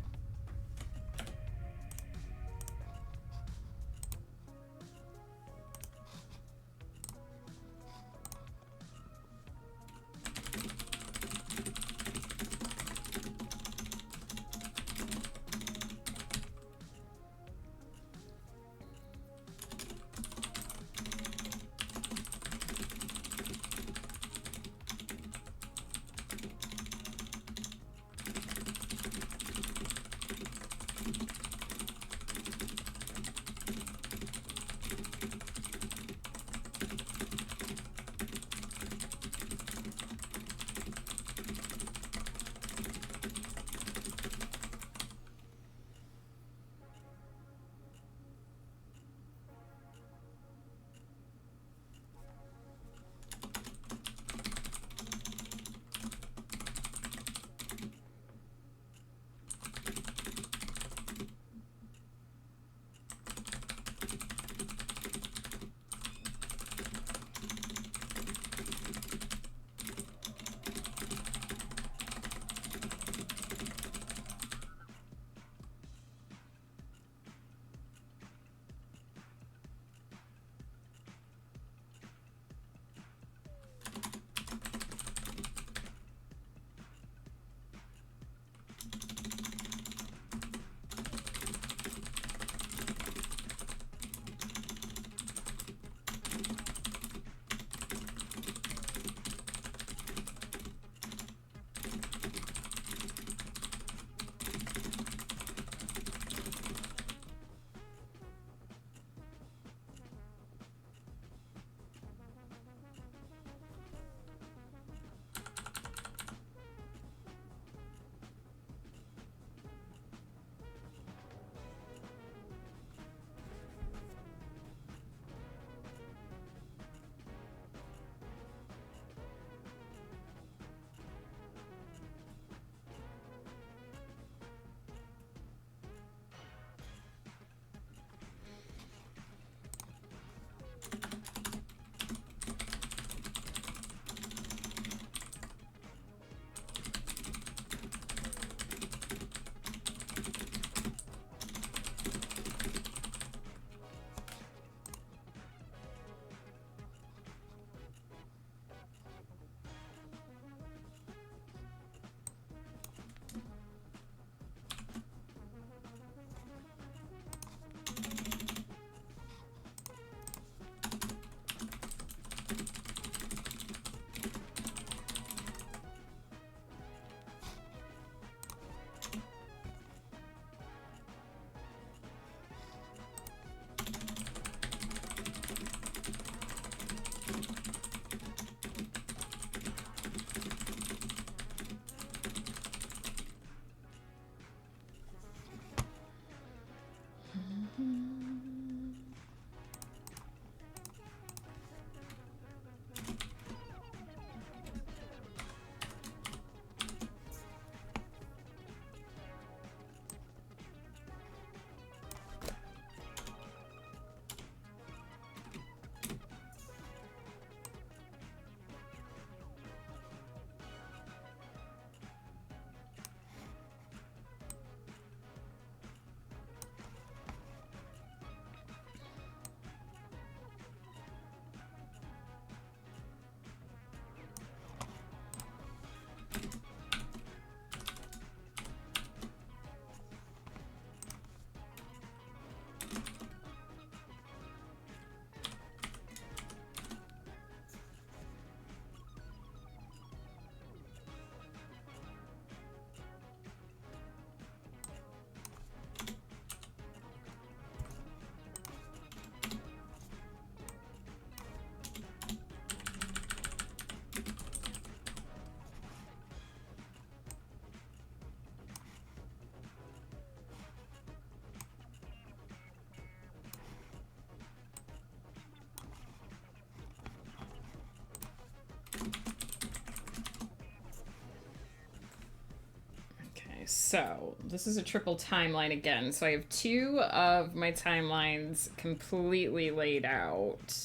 So, this is a triple timeline again. So I have two of my timelines completely laid out.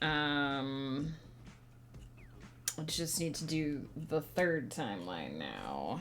I just need to do the third timeline now.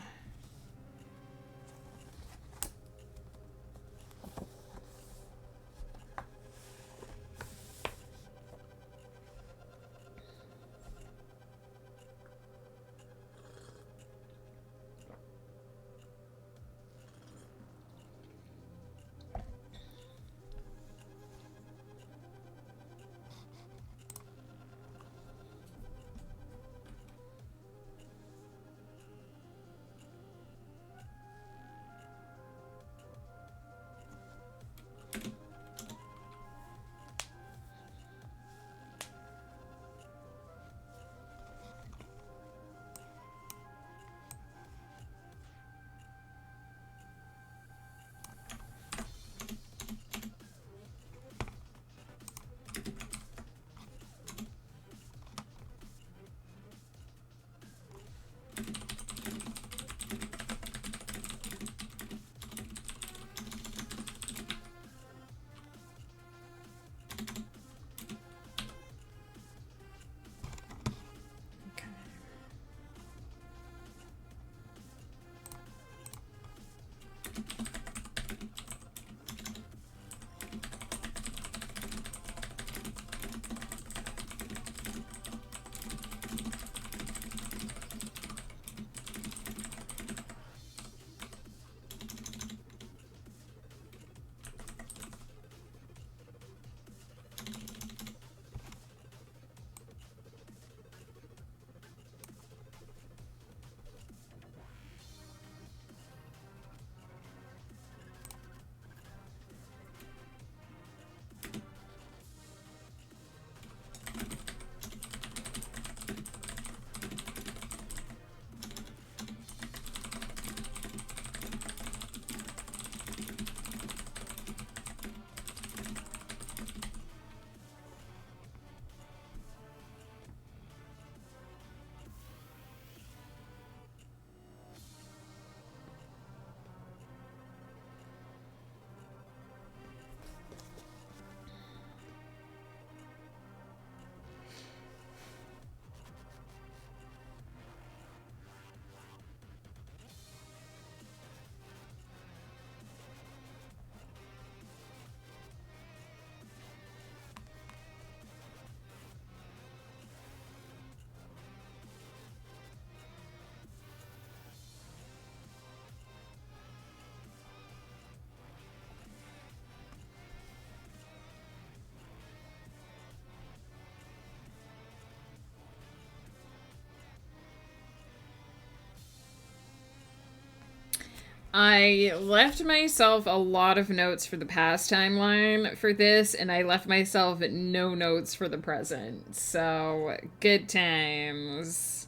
I left myself a lot of notes for the past timeline for this, and I left myself no notes for the present. So, good times.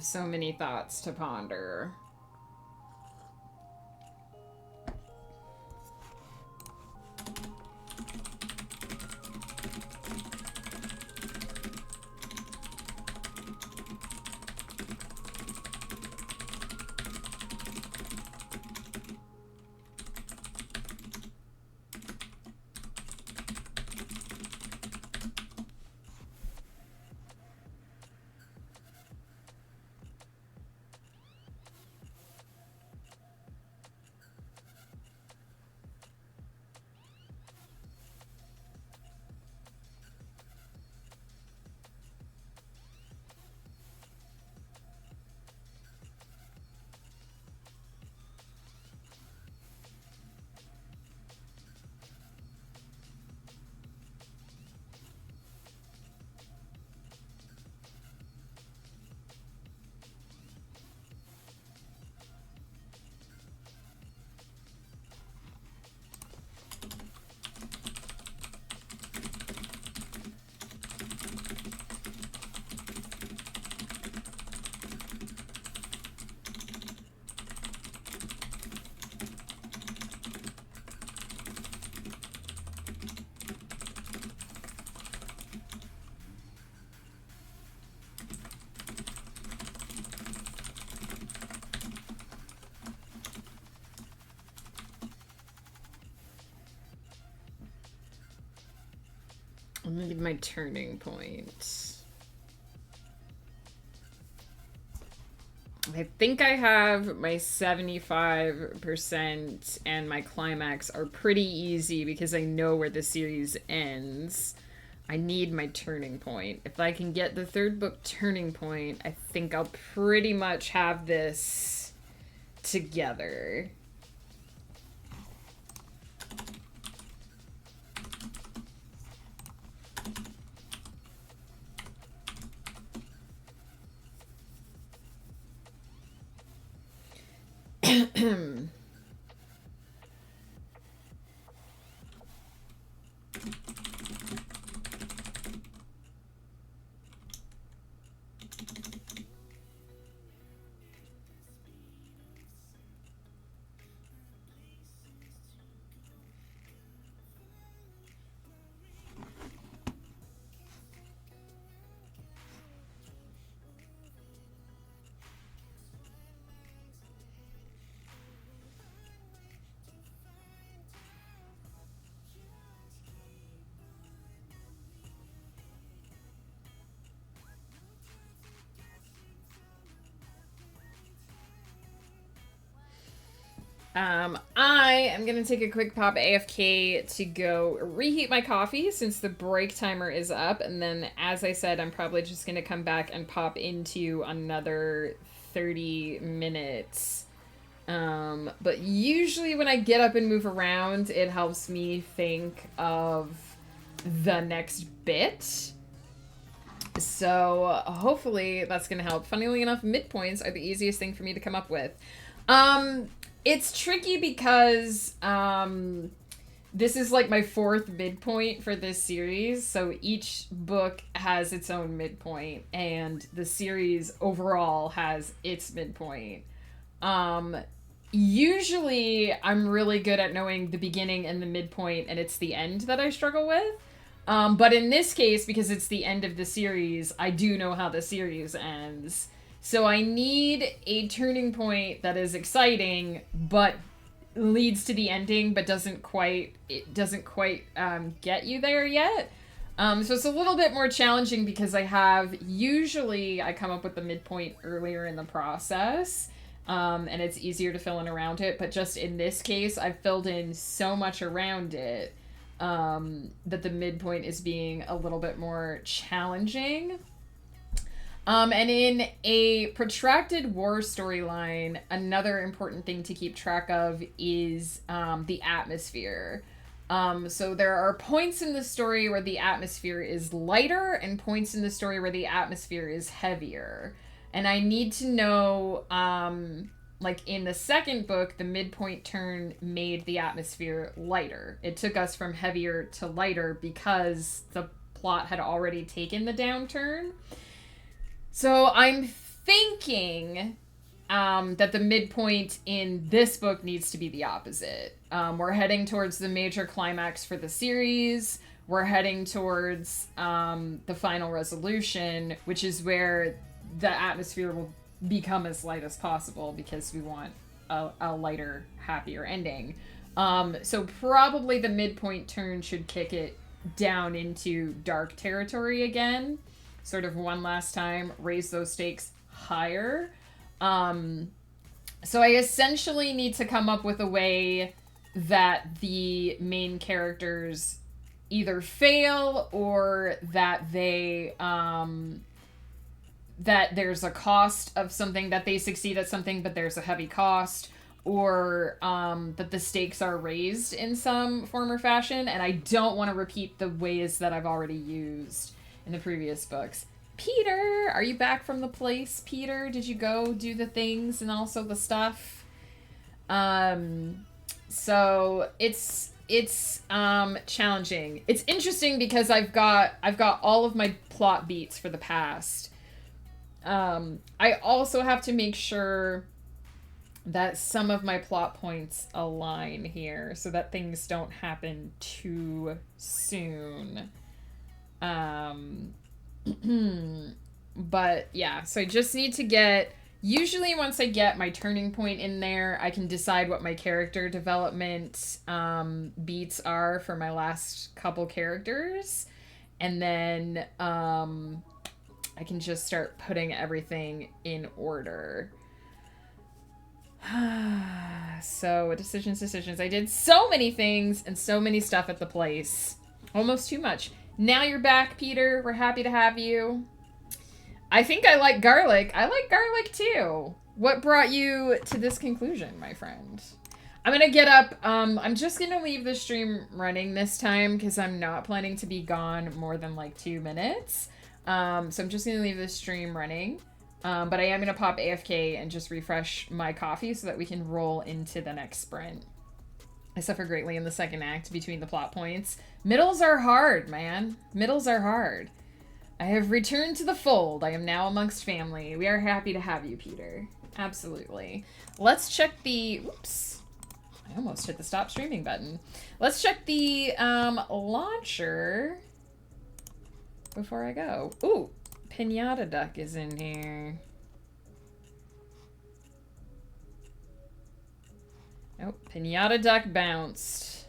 So many thoughts to ponder. I'm gonna give my turning point. I think I have my 75% and my climax are pretty easy because I know where the series ends. I need my turning point. If I can get the third book turning point, I think I'll pretty much have this together. I am gonna take a quick pop AFK to go reheat my coffee since the break timer is up, and then, as I said, I'm probably just gonna come back and pop into another 30 minutes. But usually when I get up and move around, it helps me think of the next bit. So hopefully that's gonna help. Funnily enough, midpoints are the easiest thing for me to come up with. It's tricky because this is like my fourth midpoint for this series, so each book has its own midpoint, and the series overall has its midpoint. Usually I'm really good at knowing the beginning and the midpoint, and it's the end that I struggle with. But in this case, because it's the end of the series, I do know how the series ends. So I need a turning point that is exciting, but leads to the ending, but doesn't quite get you there yet. So it's a little bit more challenging because usually I come up with the midpoint earlier in the process, and it's easier to fill in around it. But just in this case, I've filled in so much around it that the midpoint is being a little bit more challenging. And in a protracted war storyline, another important thing to keep track of is the atmosphere. So there are points in the story where the atmosphere is lighter and points in the story where the atmosphere is heavier. And I need to know, like in the second book, the midpoint turn made the atmosphere lighter. It took us from heavier to lighter because the plot had already taken the downturn. So I'm thinking that the midpoint in this book needs to be the opposite. We're heading towards the major climax for the series. We're heading towards the final resolution, which is where the atmosphere will become as light as possible because we want a lighter, happier ending. So probably the midpoint turn should kick it down into dark territory again. Sort of one last time, raise those stakes higher. So I essentially need to come up with a way that the main characters either fail or that they that there's a cost of something, that they succeed at something but there's a heavy cost, or that the stakes are raised in some form or fashion, and I don't want to repeat the ways that I've already used in the previous books. Peter, are you back from the place, Peter? Did you go do the things and also the stuff? So it's challenging. It's interesting because I've got all of my plot beats for the past. I also have to make sure that some of my plot points align here so that things don't happen too soon. But yeah, so I just need to get, usually once I get my turning point in there, I can decide what my character development beats are for my last couple characters, and then I can just start putting everything in order. So decisions. I did so many things and so many stuff at the place. Almost too much. Now you're back, Peter. We're happy to have you. I think I like garlic. I like garlic too. What brought you to this conclusion, my friend? I'm gonna get up. I'm just gonna leave the stream running this time because I'm not planning to be gone more than like 2 minutes. So I'm just gonna leave the stream running. But I am gonna pop AFK and just refresh my coffee so that we can roll into the next sprint. I suffer greatly in the second act between the plot points. Middles are hard, man. Middles are hard. I have returned to the fold. I am now amongst family. We are happy to have you, Peter. Absolutely. Let's check the... Oops. I almost hit the stop streaming button. Let's check the launcher before I go. Ooh, Pinata Duck is in here. Oh, Pinata Duck bounced.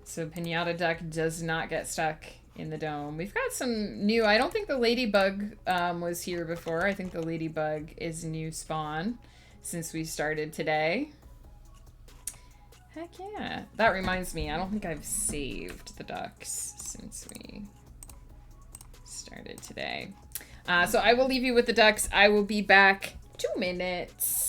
So Pinata Duck does not get stuck in the dome. We've got some new... I don't think the Ladybug was here before. I think the Ladybug is new spawn since we started today. Heck yeah. That reminds me, I don't think I've saved the ducks since we started today. So I will leave you with the ducks. I will be back 2 minutes.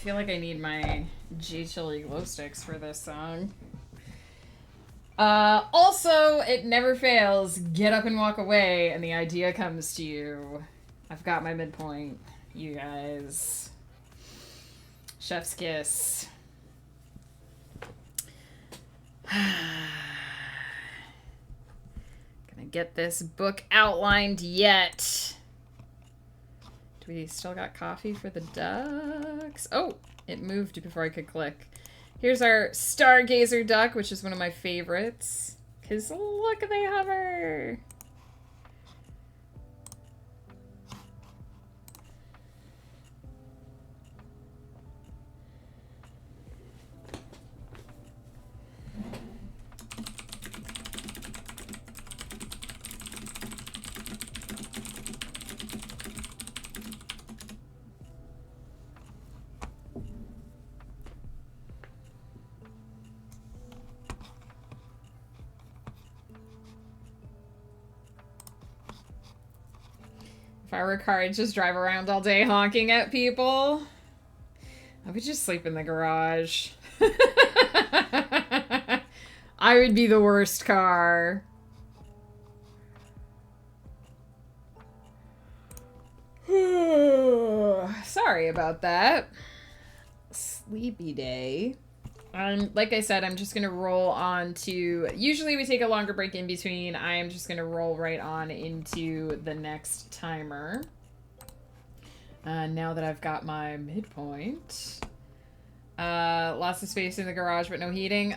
feel like I need my G Chili glow sticks for this song. Also, it never fails. Get up and walk away, and the idea comes to you. I've got my midpoint, you guys. Chef's kiss. Gonna get this book outlined yet. Do we still got coffee for the ducks? Oh, it moved before I could click. Here's our stargazer duck, which is one of my favorites. Because look, they hover. If I were a car, I'd just drive around all day honking at people. I would just sleep in the garage. I would be the worst car. Sorry about that. Sleepy day. Like I said, I'm just going to roll on to... Usually we take a longer break in between. I am just going to roll right on into the next timer. Now that I've got my midpoint. Lots of space in the garage, but no heating.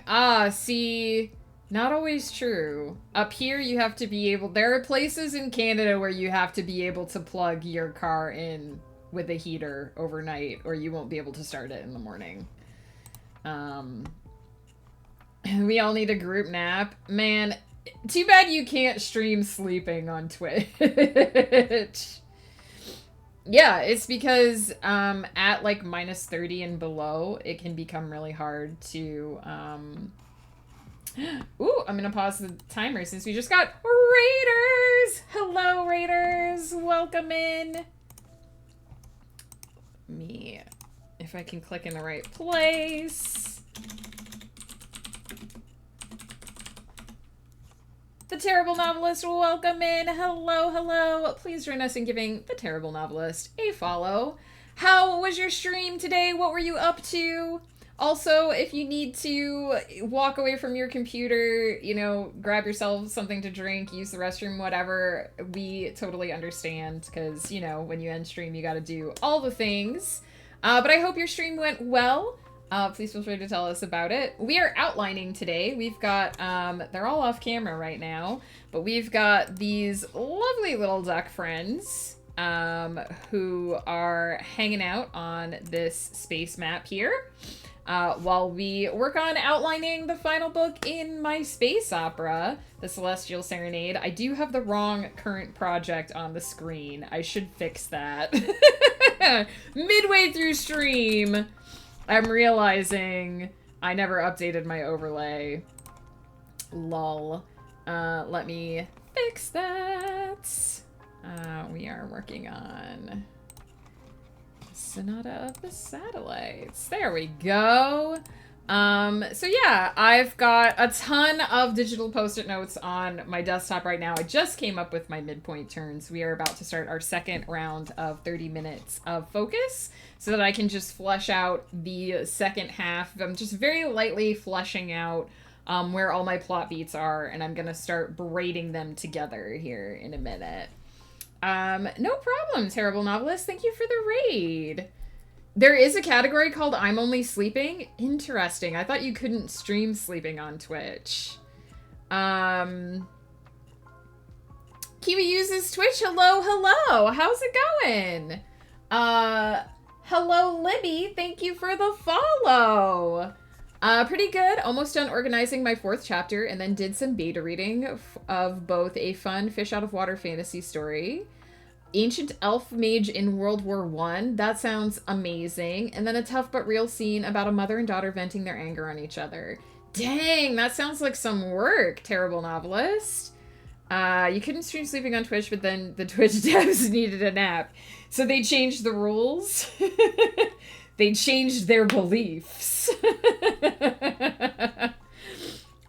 See... Not always true. Up here, you have to be able... There are places in Canada where you have to be able to plug your car in with a heater overnight, or you won't be able to start it in the morning. We all need a group nap. Man, too bad you can't stream sleeping on Twitch. Yeah, it's because at like -30 and below, it can become really hard to... Ooh, I'm gonna pause the timer since we just got Raiders! Hello, Raiders! Welcome in! Me... If I can click in the right place. The Terrible Novelist, welcome in. Hello, hello. Please join us in giving The Terrible Novelist a follow. How was your stream today? What were you up to? Also, if you need to walk away from your computer, you know, grab yourself something to drink, use the restroom, whatever, we totally understand because, you know, when you end stream, you got to do all the things. But I hope your stream went well. Please feel free to tell us about it. We are outlining today. We've got, they're all off camera right now, but we've got these lovely little duck friends who are hanging out on this space map here while we work on outlining the final book in my space opera, The Celestial Serenade. I do have the wrong current project on the screen. I should fix that. Midway through stream, I'm realizing I never updated my overlay. Lol. Let me fix that. We are working on Sonata of the Satellites. There we go. So yeah, I've got a ton of digital post-it notes on my desktop right now. I just came up with my midpoint turns. We are about to start our second round of 30 minutes of focus so that I can just flesh out the second half. I'm just very lightly fleshing out where all my plot beats are, and I'm gonna start braiding them together here in a minute. No problem, Terrible Novelist. Thank you for the raid. There is a category called I'm Only Sleeping. Interesting. I thought you couldn't stream sleeping on Twitch. Kiwi uses Twitch. Hello, hello. How's it going? Hello, Libby. Thank you for the follow. Pretty good. Almost done organizing my 4th chapter and then did some beta reading of both a fun fish out of water fantasy story, Ancient Elf Mage in World War I. That sounds amazing. And then a tough but real scene about a mother and daughter venting their anger on each other. Dang, that sounds like some work, Terrible Novelist. You couldn't stream sleeping on Twitch, but then the Twitch devs needed a nap. So they changed the rules. They changed their beliefs.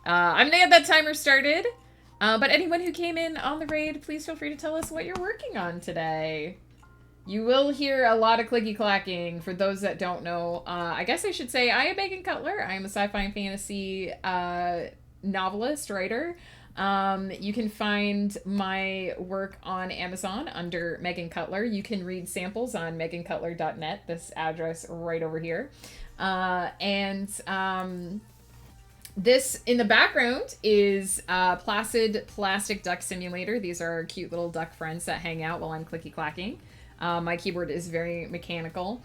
I'm gonna get that timer started. But anyone who came in on the raid, please feel free to tell us what you're working on today. You will hear a lot of clicky clacking. For those that don't know, I guess I should say I am Megan Cutler. I am a sci-fi and fantasy novelist, writer. You can find my work on Amazon under Megan Cutler. You can read samples on megancutler.net, this address right over here. This in the background is Placid Plastic Duck Simulator. These are cute little duck friends that hang out while I'm clicky clacking. My keyboard is very mechanical,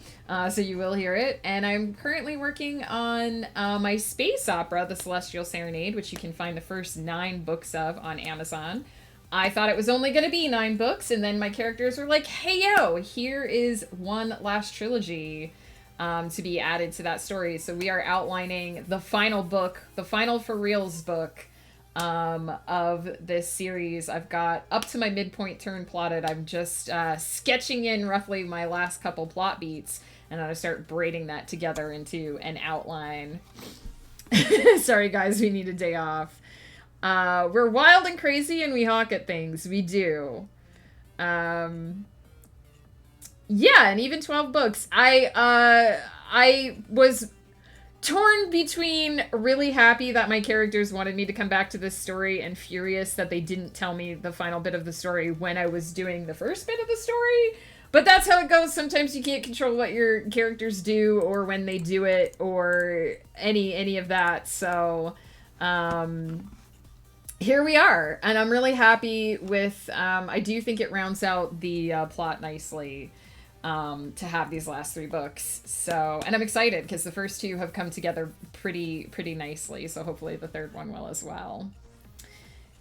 so you will hear it. And I'm currently working on my space opera, The Celestial Serenade, which you can find the first 9 books of on Amazon. I thought it was only going to be 9 books, and then my characters were like, hey, yo, here is one last trilogy to be added to that story. So we are outlining the final book, the final for realz book of this series. I've got up to my midpoint turn plotted. I'm just sketching in roughly my last couple plot beats, and I'm gonna start braiding that together into an outline. Sorry guys, we need a day off. We're wild and crazy and we hawk at things. We do. Yeah, and even 12 books. I was torn between really happy that my characters wanted me to come back to this story and furious that they didn't tell me the final bit of the story when I was doing the first bit of the story. But that's how it goes. Sometimes you can't control what your characters do or when they do it or any of that. So here we are. And I'm really happy with, I do think it rounds out the plot nicely. To have these last 3 books. So, and I'm excited because the first 2 have come together pretty nicely. So hopefully the 3rd one will as well.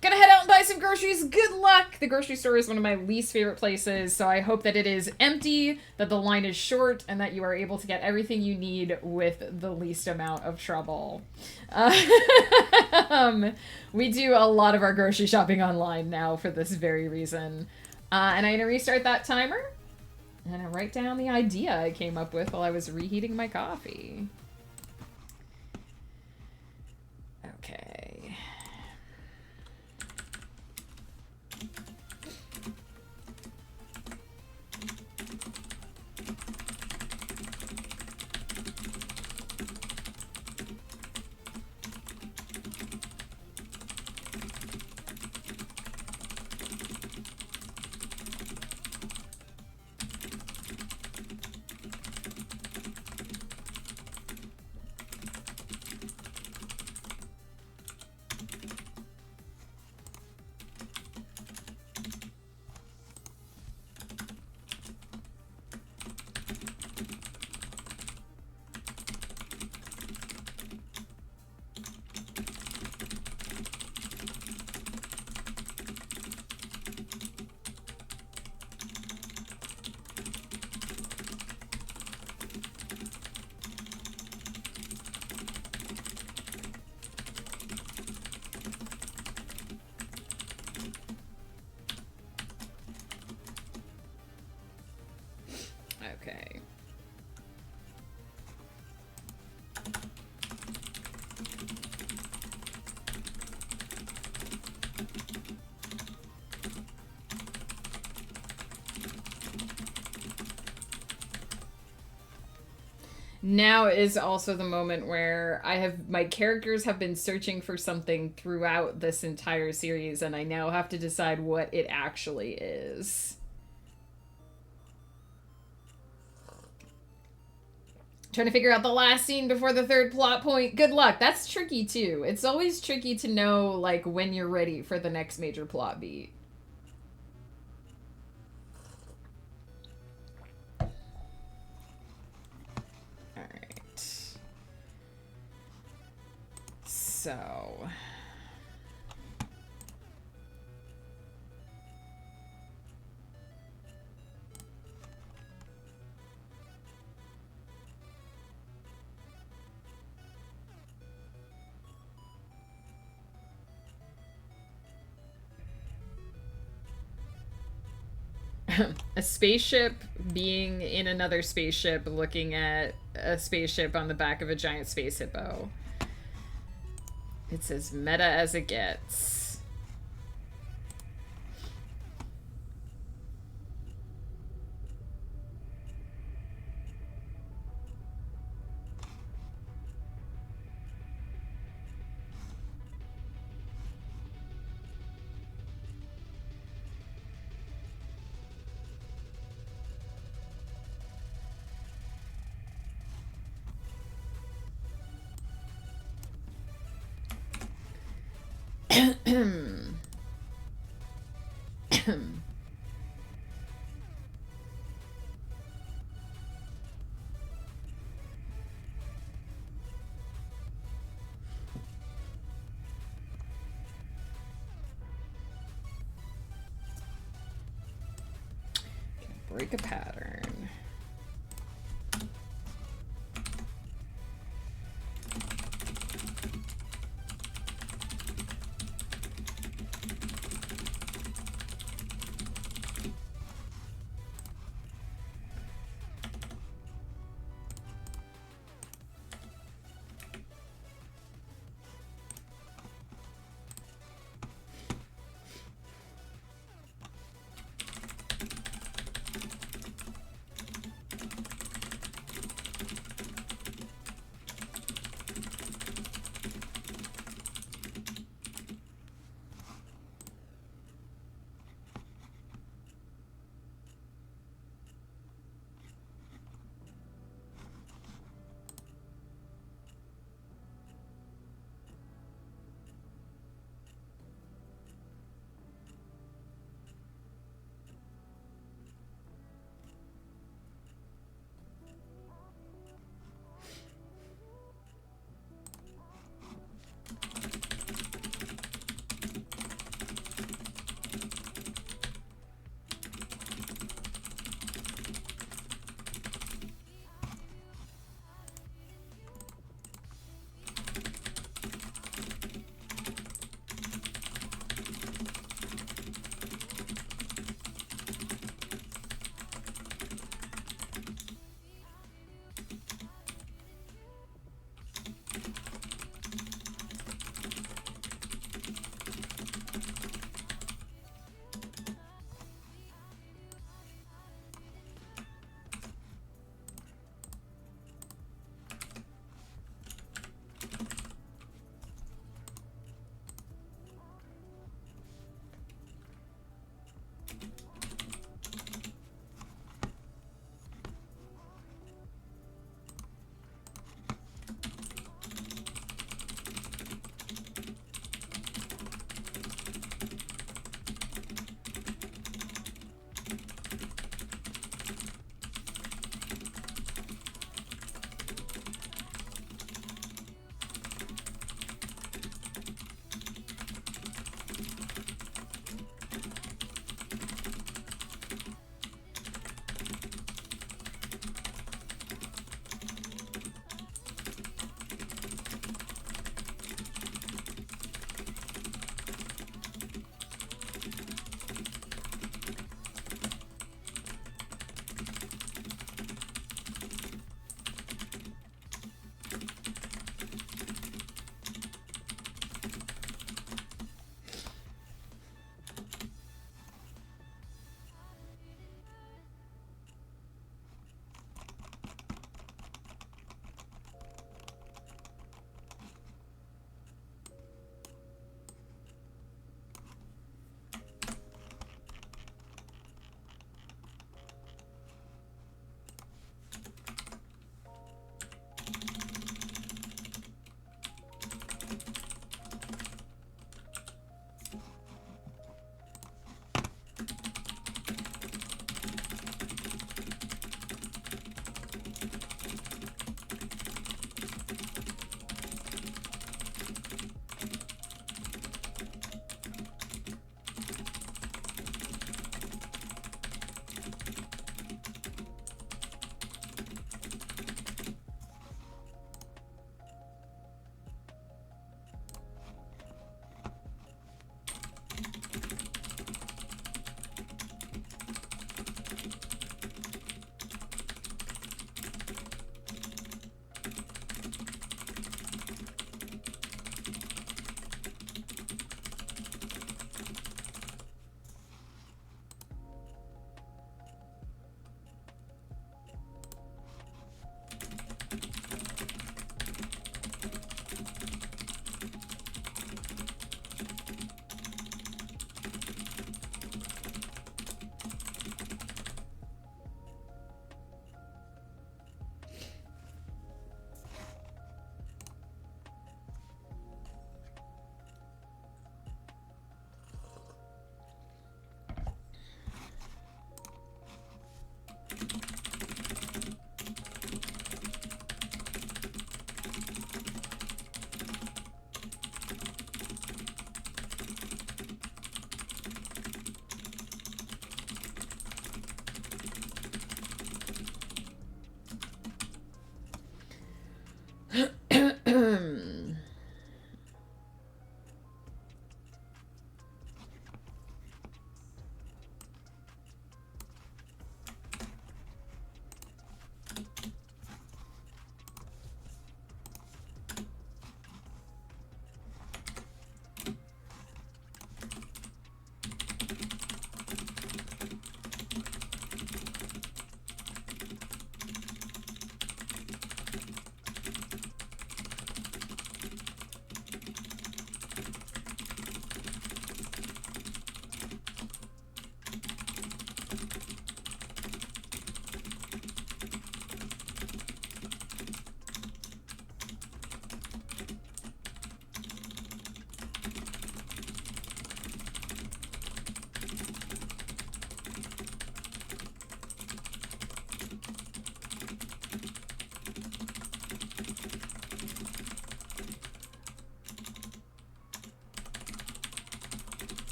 Gonna head out and buy some groceries. Good luck! The grocery store is one of my least favorite places. So I hope that it is empty, that the line is short, and that you are able to get everything you need with the least amount of trouble. We do a lot of our grocery shopping online now for this very reason. And I'm gonna restart that timer. And I write down the idea I came up with while I was reheating my coffee. Okay. Okay. Now is also the moment where my characters have been searching for something throughout this entire series, and I now have to decide what it actually is. Trying to figure out the last scene before the 3rd plot point. Good luck. That's tricky too. It's always tricky to know like when you're ready for the next major plot beat. Alright. So... a spaceship being in another spaceship looking at a spaceship on the back of a giant space hippo. It's as meta as it gets. Break a pattern.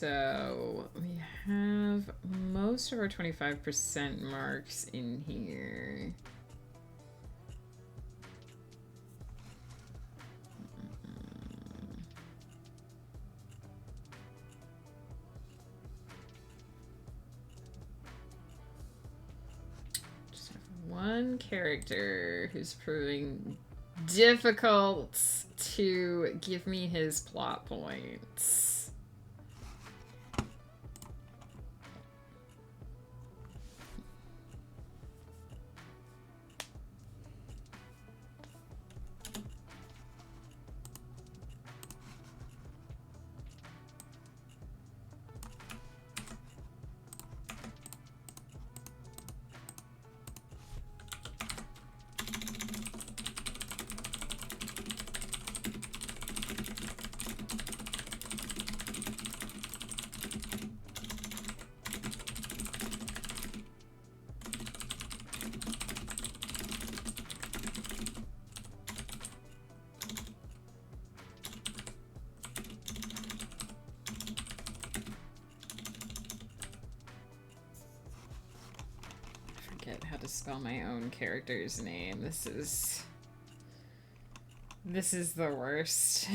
So we have most of our 25% marks in here. Just have one character who's proving difficult to give me his plot points. How to spell my own character's name. This is the worst.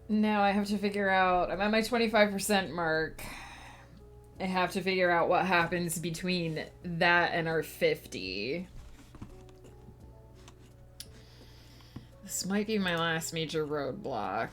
Now I have to figure out, I'm at my 25% mark. I have to figure out what happens between that and our 50. This might be my last major roadblock.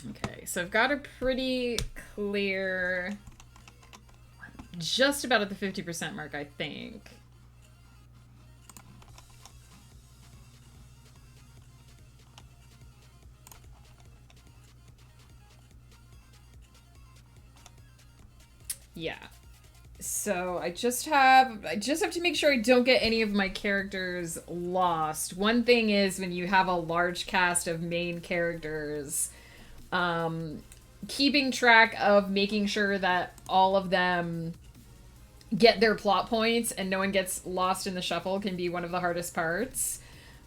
Okay, so I've got a pretty clear, just about at the 50% mark, I think. Yeah. So I just have to make sure I don't get any of my characters lost. One thing is when you have a large cast of main characters, keeping track of making sure that all of them get their plot points and no one gets lost in the shuffle can be one of the hardest parts.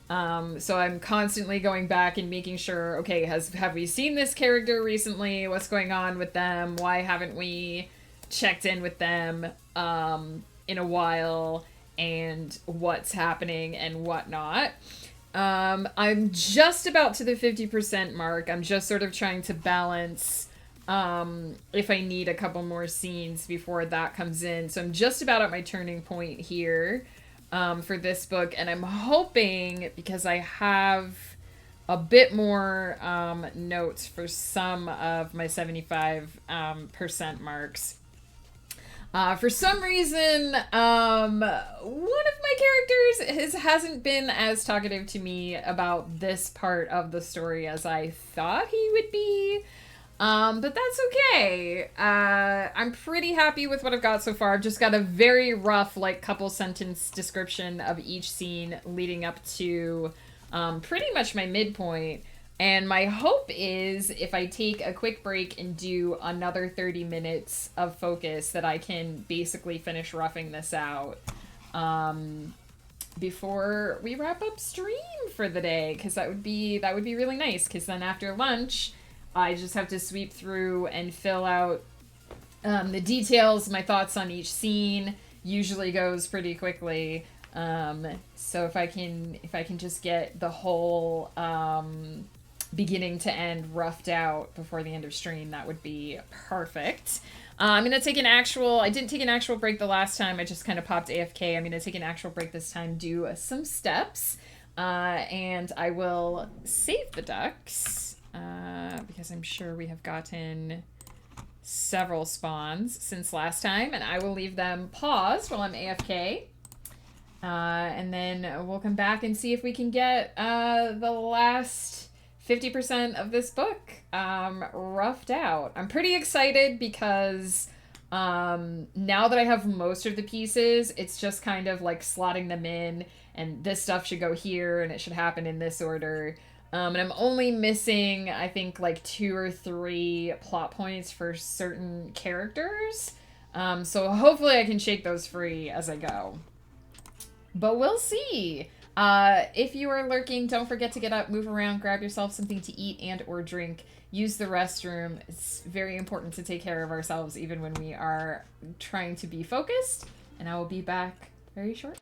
So I'm constantly going back and making sure, okay, have we seen this character recently? What's going on with them? Why haven't we checked in with them in a while? And what's happening and whatnot. I'm just about to the 50% mark. I'm just sort of trying to balance if I need a couple more scenes before that comes in. So I'm just about at my turning point here for this book. And I'm hoping, because I have a bit more notes for some of my 75% marks, For some reason, one of my characters hasn't been as talkative to me about this part of the story as I thought he would be. But that's okay. I'm pretty happy with what I've got so far. I've just got a very rough, like, couple sentence description of each scene leading up to pretty much my midpoint. And my hope is if I take a quick break and do another 30 minutes of focus that I can basically finish roughing this out before we wrap up stream for the day, because that would be really nice, because then after lunch I just have to sweep through and fill out the details. My thoughts on each scene usually goes pretty quickly. So if I can just get the whole beginning to end roughed out before the end of stream, that would be perfect. I'm gonna take I didn't take an actual break the last time. I just kind of popped AFK. I'm gonna take an actual break this time, do some steps, and I will save the ducks because I'm sure we have gotten several spawns since last time, and I will leave them paused while I'm AFK. And then we'll come back and see if we can get the last 50% of this book roughed out. I'm pretty excited because now that I have most of the pieces, it's just kind of like slotting them in, and this stuff should go here and it should happen in this order. And I'm only missing, I think, like 2 or 3 plot points for certain characters. So hopefully I can shake those free as I go. But we'll see. If you are lurking, don't forget to get up, move around, grab yourself something to eat and or drink. Use the restroom. It's very important to take care of ourselves even when we are trying to be focused. And I will be back very shortly.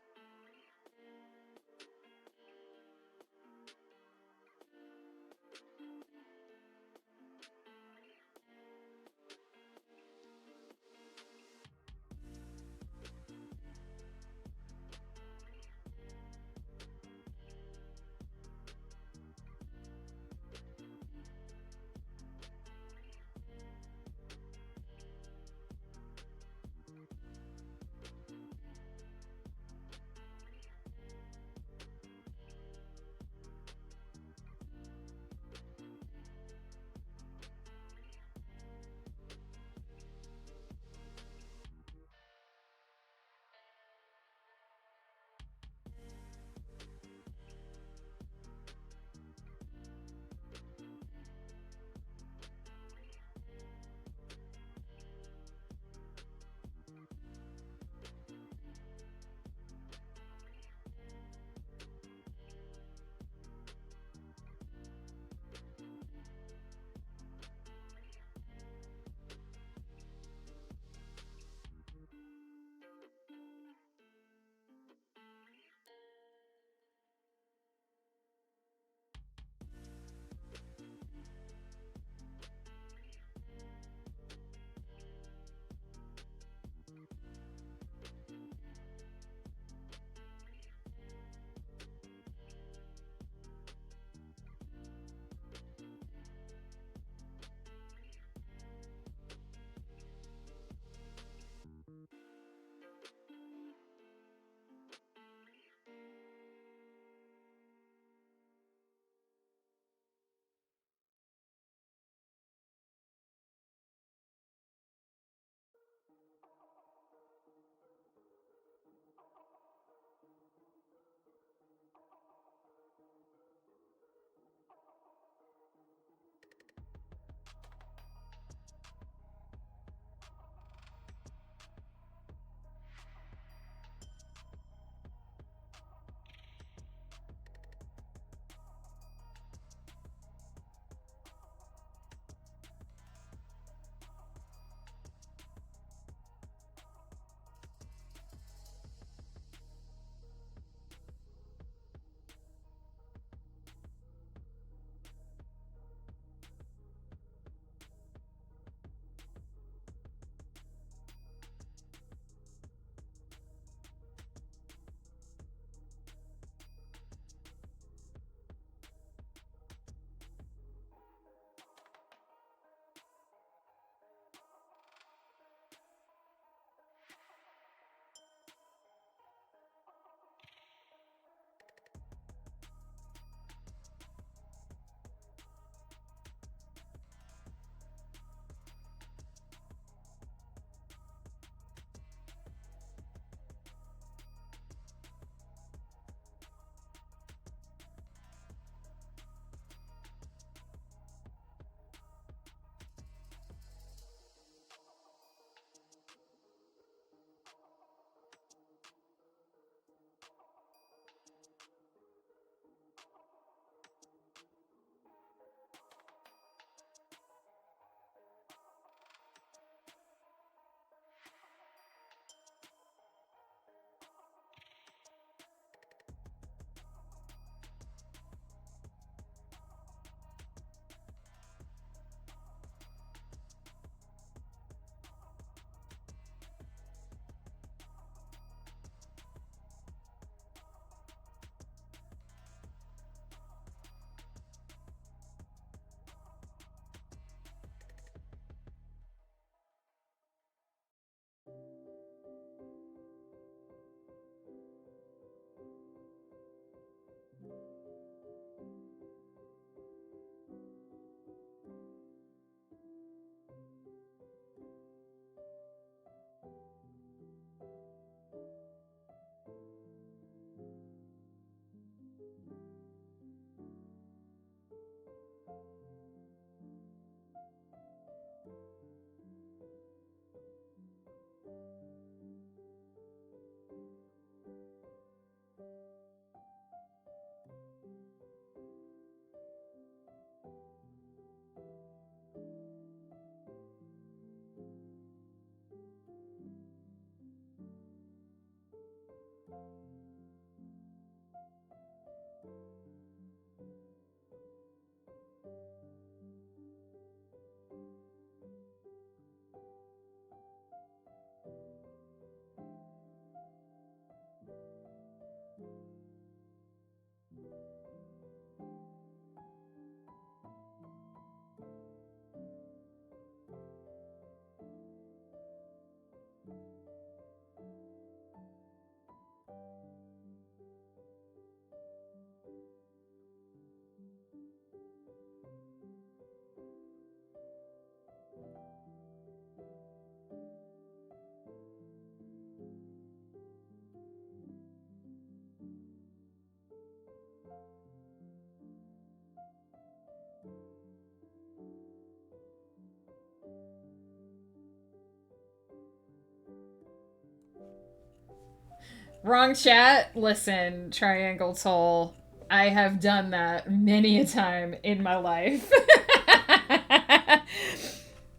Wrong chat. Listen, Triangle Toll. I have done that many a time in my life.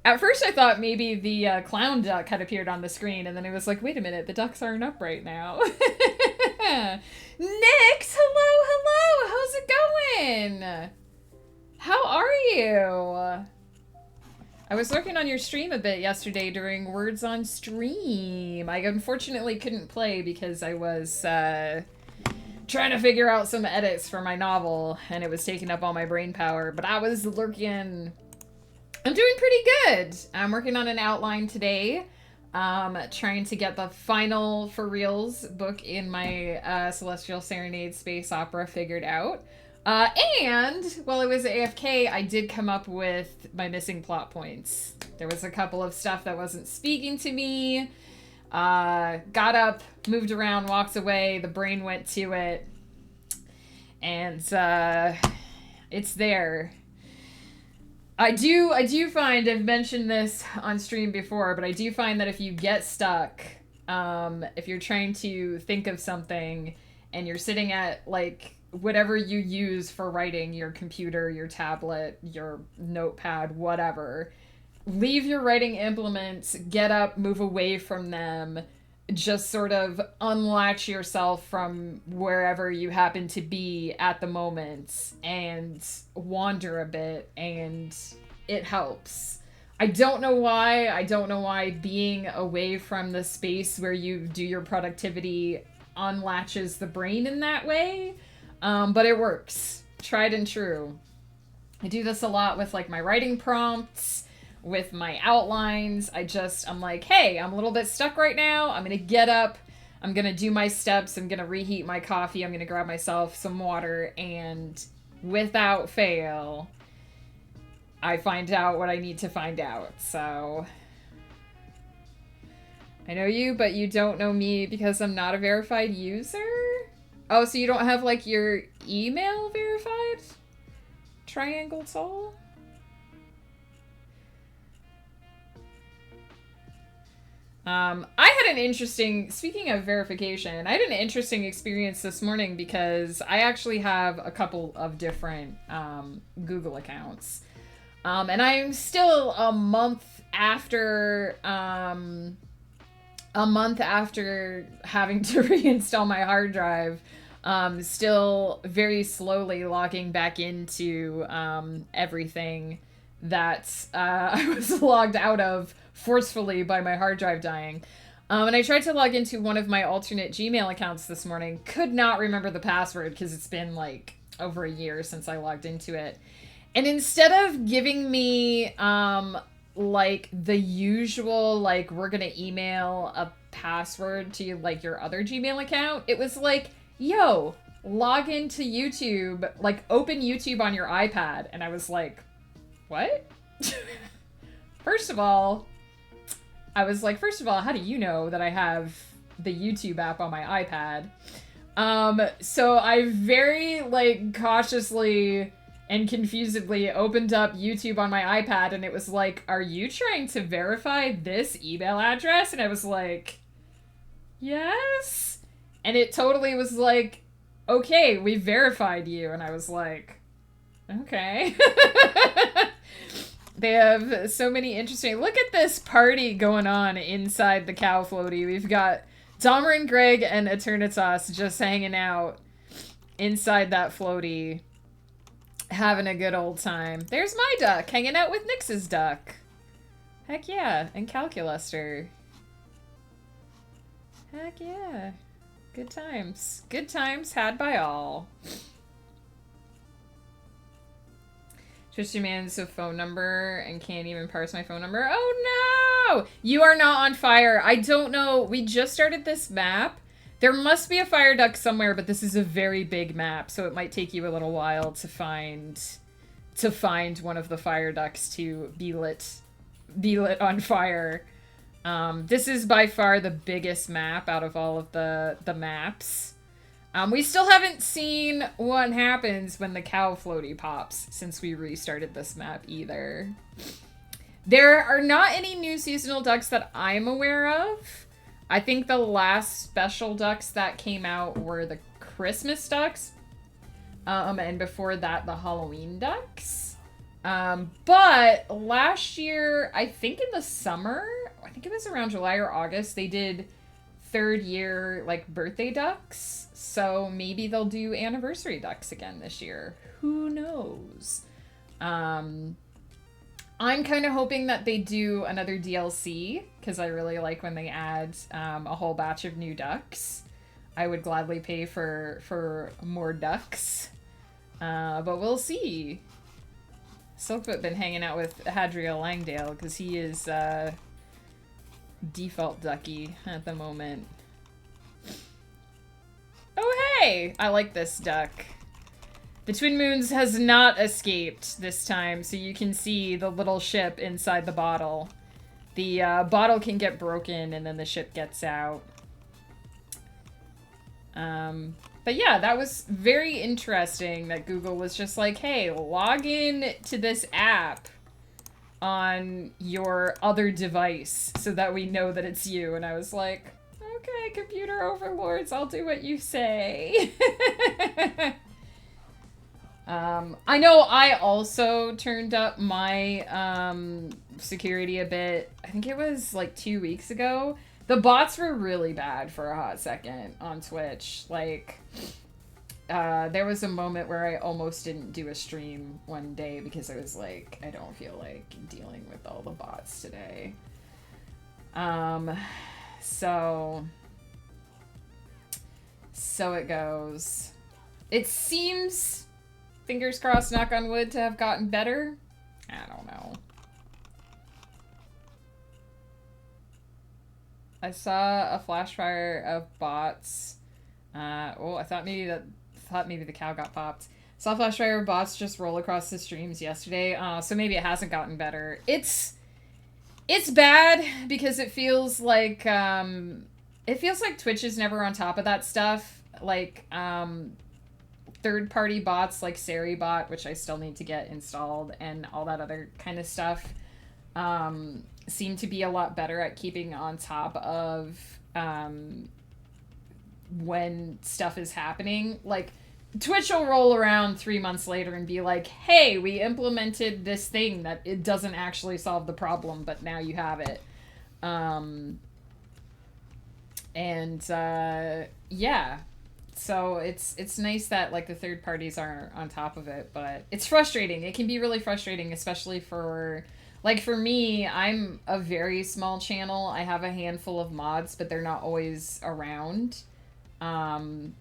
At first I thought maybe the clown duck had appeared on the screen, and then it was like, wait a minute, the ducks aren't up right now. Nix, hello, how's it going? How are you? I was working on your stream a bit yesterday during Words on Stream. I unfortunately couldn't play because I was trying to figure out some edits for my novel, and it was taking up all my brain power, but I was lurking. I'm doing pretty good. I'm working on an outline today, trying to get the final for reals book in my Celestial Serenade space opera figured out. And while I was at AFK, I did come up with my missing plot points. There was a couple of stuff that wasn't speaking to me. Got up, moved around, walked away. The brain went to it. And it's there. I do find, I've mentioned this on stream before, but I do find that if you get stuck, if you're trying to think of something and you're sitting at, like, whatever you use for writing, your computer, your tablet, your notepad, whatever, leave your writing implements, get up, move away from them, just sort of unlatch yourself from wherever you happen to be at the moment and wander a bit, and it helps. I don't know why being away from the space where you do your productivity unlatches the brain in that way. But it works. Tried and true. I do this a lot with, like, my writing prompts, with my outlines. I'm like, hey, I'm a little bit stuck right now. I'm gonna get up. I'm gonna do my steps. I'm gonna reheat my coffee. I'm gonna grab myself some water, and without fail, I find out what I need to find out. So I know you, but you don't know me because I'm not a verified user? Oh, so you don't have, like, your email verified? Triangle Soul? I had an interesting, speaking of verification, I had an interesting experience this morning because I actually have a couple of different Google accounts. And I'm still a month after having to reinstall my hard drive, still very slowly logging back into everything that I was logged out of forcefully by my hard drive dying. And I tried to log into one of my alternate Gmail accounts this morning. Could not remember the password because it's been, like, over a year since I logged into it. And instead of giving me, like, the usual, like, we're gonna email a password to, like, your other Gmail account, it was like, yo, log into YouTube, like, open YouTube on your iPad. And I was like, what? First of all, how do you know that I have the YouTube app on my iPad? So I very, like, cautiously and confusedly opened up YouTube on my iPad, and it was like, are you trying to verify this email address? And I was like, yes. And it totally was like, okay, we verified you. And I was like, okay. They have so many interesting... Look at this party going on inside the cow floaty. We've got Dahmer, Greg, and Eternitas just hanging out inside that floaty, having a good old time. There's my duck, hanging out with Nyx's duck. Heck yeah, and Calculuster. Heck yeah. Good times. Good times had by all. Just demands a phone number and can't even parse my phone number. Oh no! You are not on fire. I don't know. We just started this map. There must be a fire duck somewhere, but this is a very big map, so it might take you a little while to find one of the fire ducks to be lit on fire. This is by far the biggest map out of all of the maps. We still haven't seen what happens when the cow floaty pops since we restarted this map either. There are not any new seasonal ducks that I'm aware of. I think the last special ducks that came out were the Christmas ducks. And before that, the Halloween ducks. But last year, I think in the summer, I think it was around July or August, they did 3rd year, like, birthday ducks. So maybe they'll do anniversary ducks again this year. Who knows? I'm kind of hoping that they do another DLC, because I really like when they add a whole batch of new ducks. I would gladly pay for more ducks. But we'll see. Silkfoot been hanging out with Hadriel Langdale because he is default ducky at the moment. Oh hey! I like this duck. The Twin Moons has not escaped this time, so you can see the little ship inside the bottle. The bottle can get broken and then the ship gets out. But yeah, that was very interesting that Google was just like, hey, log in to this app on your other device so that we know that it's you. And I was like, okay, computer overlords, I'll do what you say. I know I also turned up my security a bit. I think it was like 2 weeks ago. The bots were really bad for a hot second on Twitch. Like, there was a moment where I almost didn't do a stream one day because I was like, I don't feel like dealing with all the bots today. So it goes. It seems, fingers crossed, knock on wood, to have gotten better. I don't know. I saw a flash fire of bots. I thought maybe the cow got popped. Saw a flash fire of bots just roll across the streams yesterday. So maybe it hasn't gotten better. It's bad because it feels like Twitch is never on top of that stuff. Like third-party bots like SariBot, which I still need to get installed, and all that other kind of stuff. Seem to be a lot better at keeping on top of when stuff is happening. Like, Twitch will roll around 3 months later and be like, hey, we implemented this thing that it doesn't actually solve the problem, but now you have it. Yeah. So it's nice that, like, the third parties are on top of it, but it's frustrating. It can be really frustrating, especially for... Like, for me, I'm a very small channel. I have a handful of mods, but they're not always around during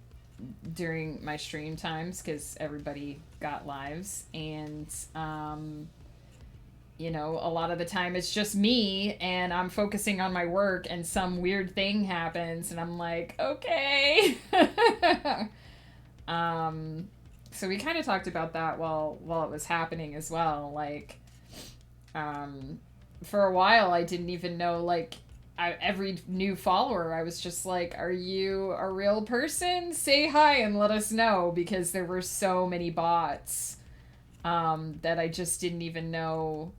my stream times because everybody got lives. And, you know, a lot of the time it's just me and I'm focusing on my work and some weird thing happens and I'm like, okay. So we kind of talked about that while it was happening as well. Like... for a while, I didn't even know, like, every new follower, I was just like, are you a real person? Say hi and let us know, because there were so many bots, that I just didn't even know,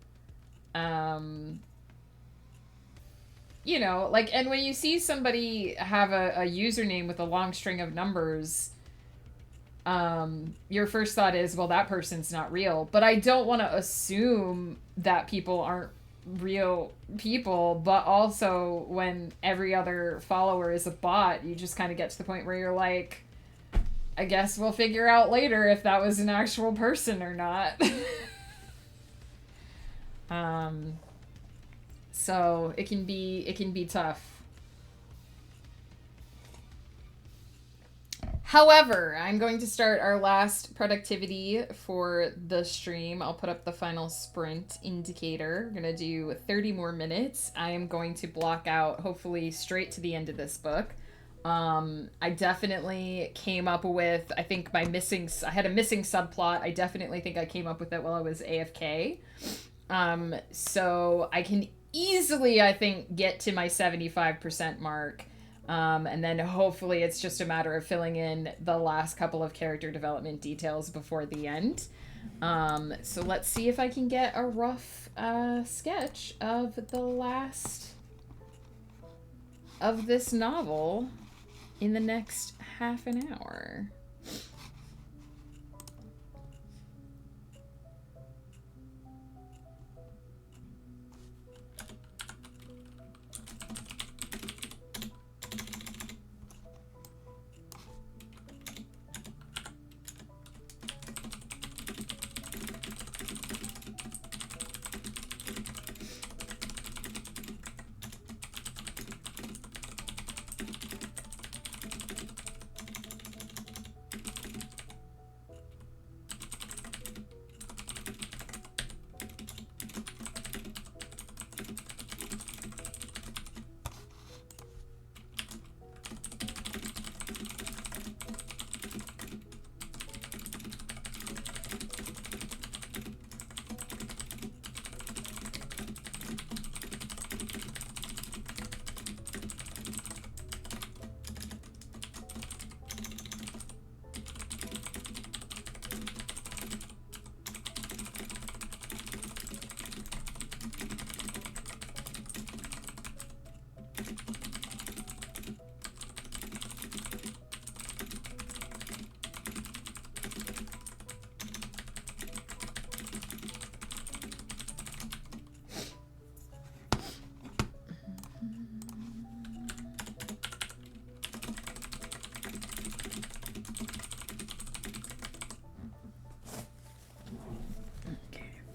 you know, like, and when you see somebody have a username with a long string of numbers, your first thought is, well, that person's not real. But I don't want to assume that people aren't real people, but also when every other follower is a bot, you just kind of get to the point where you're like, I guess we'll figure out later if that was an actual person or not. So it can be tough. However, I'm going to start our last productivity for the stream. I'll put up the final sprint indicator. I'm going to do 30 more minutes. I am going to block out, hopefully, straight to the end of this book. I definitely came up with, I think I had a missing subplot. I definitely think I came up with it while I was AFK. So I can easily, I think, get to my 75% mark. And then hopefully it's just a matter of filling in the last couple of character development details before the end. So let's see if I can get a rough sketch of the last of this novel in the next half an hour.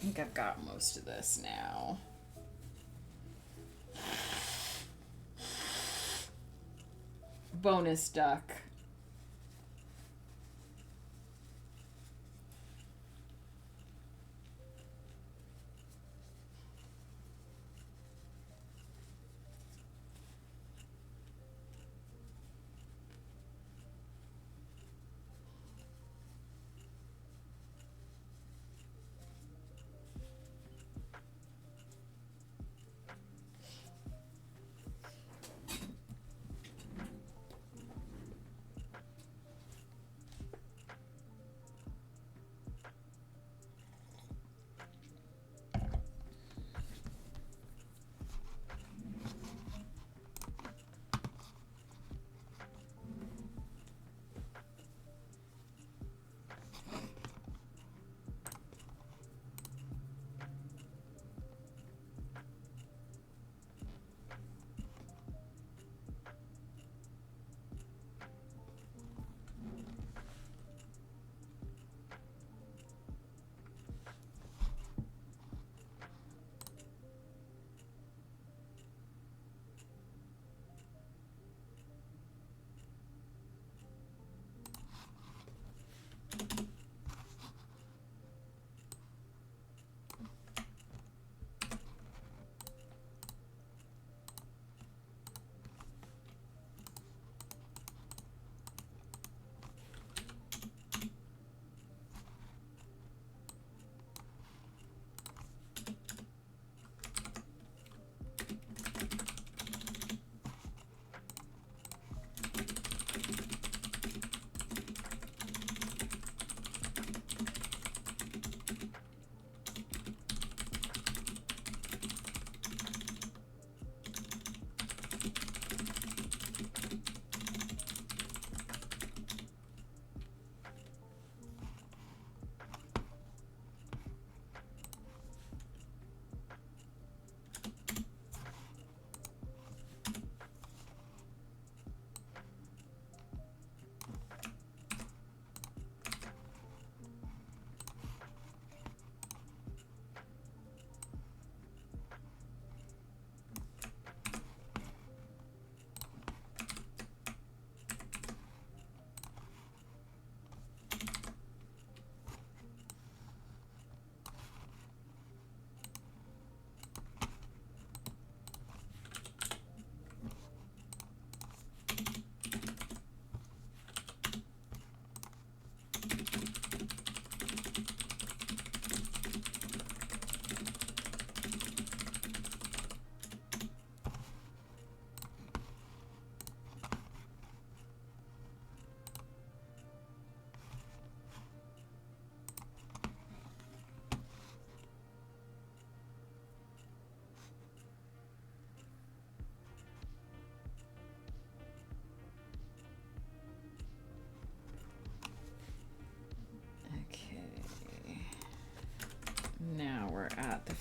I think I've got most of this now. Bonus duck.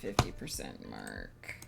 50% mark.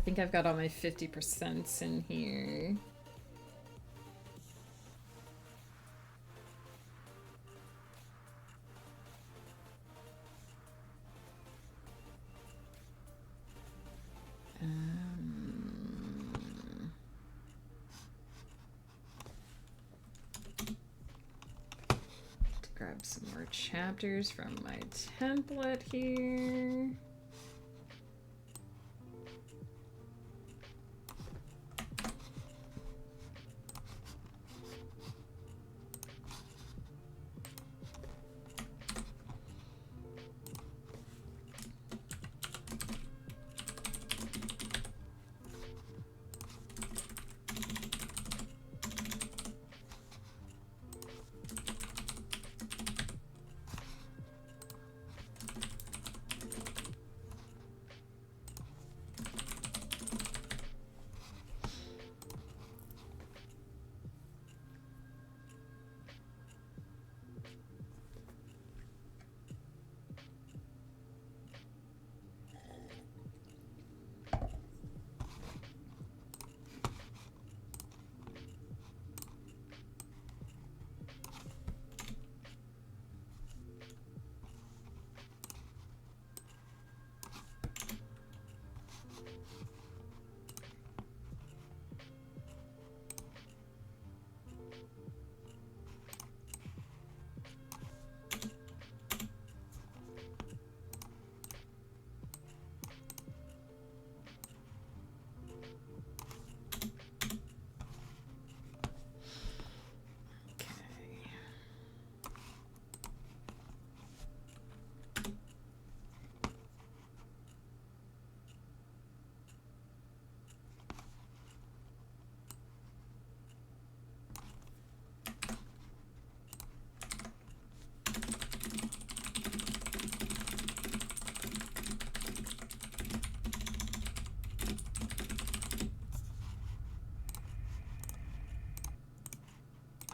think I've got all my 50% in here. Grab some more chapters from my template here.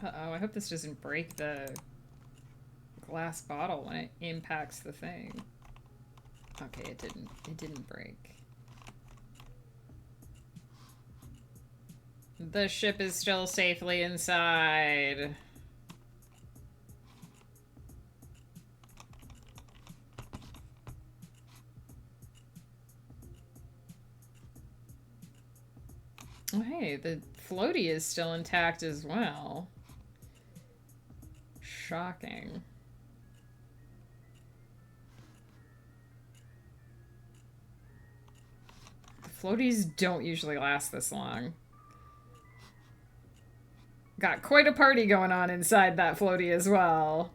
Uh-oh, I hope this doesn't break the glass bottle when it impacts the thing. Okay, it didn't. It didn't break. The ship is still safely inside. Oh, hey, the floaty is still intact as well. Shocking. The floaties don't usually last this long. Got quite a party going on inside that floaty as well.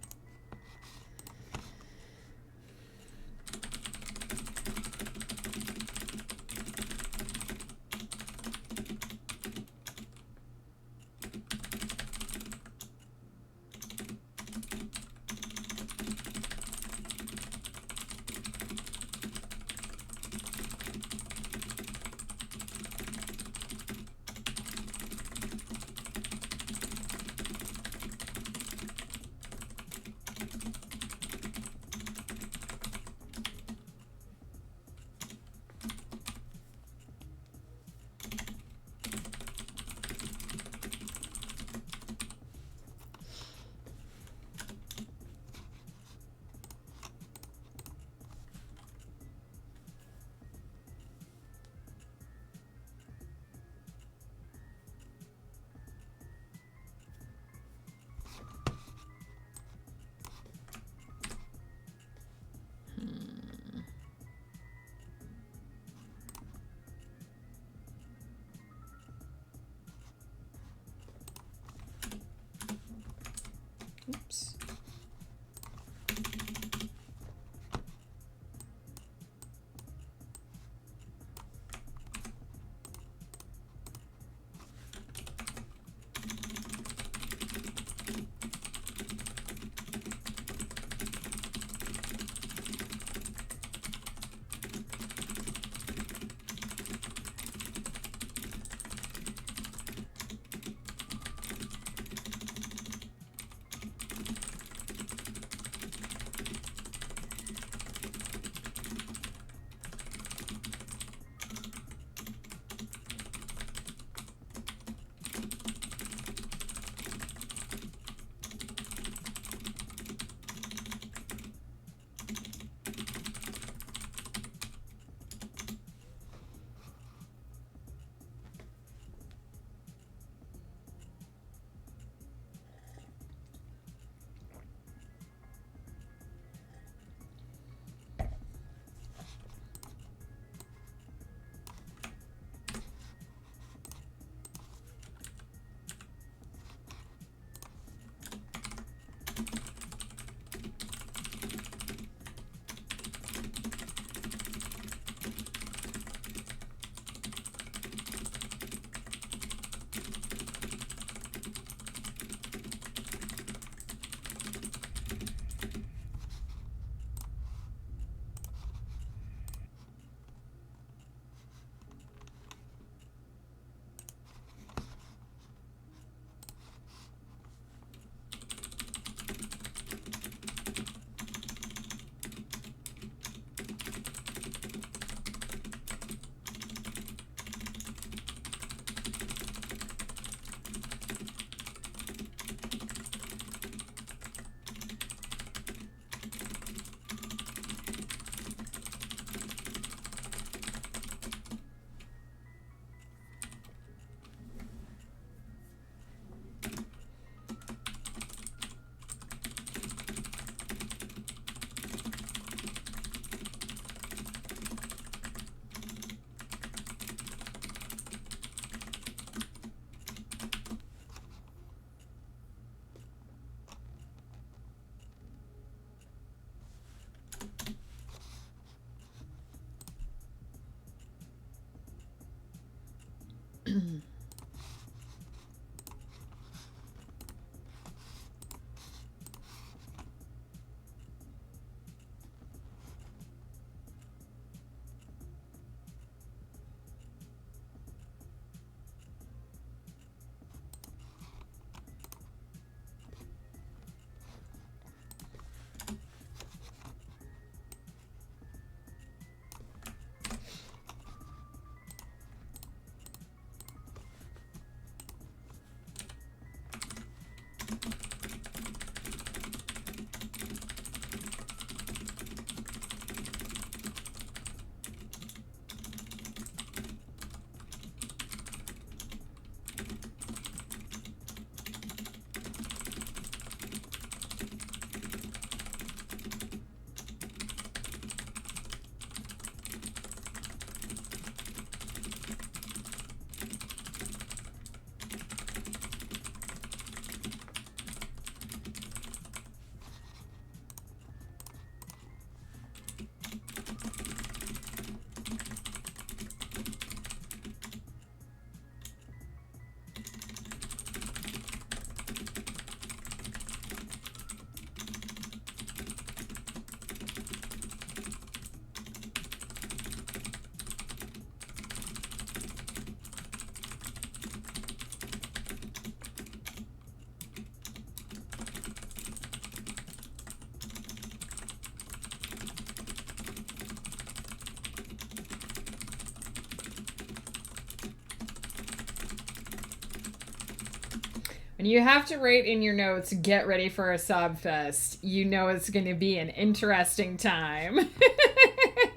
And you have to write in your notes, get ready for a sob fest. You know it's going to be an interesting time.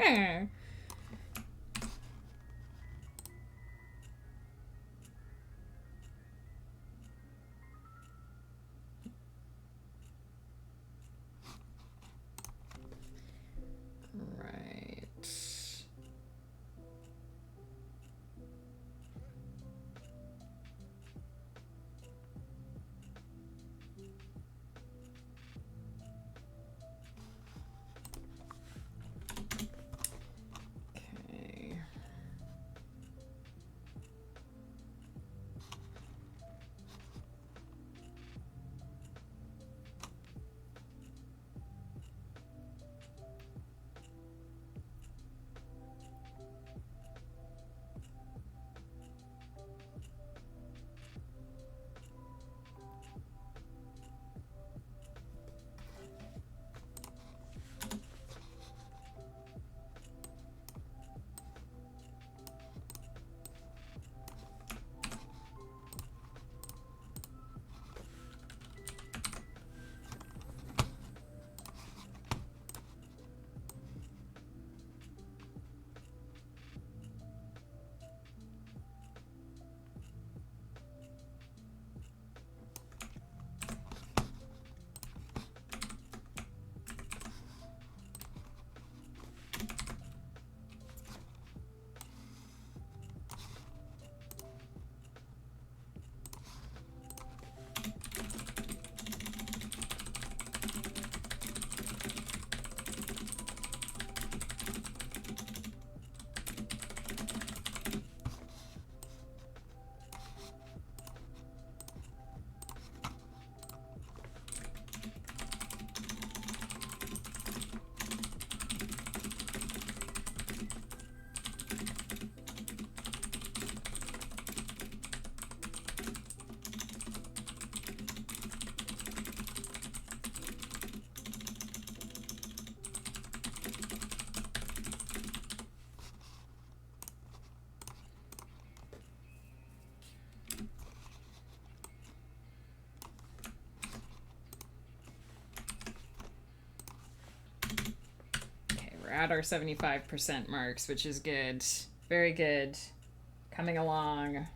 Right. Okay. We're at our 75% marks, which is good. Very good. Coming along.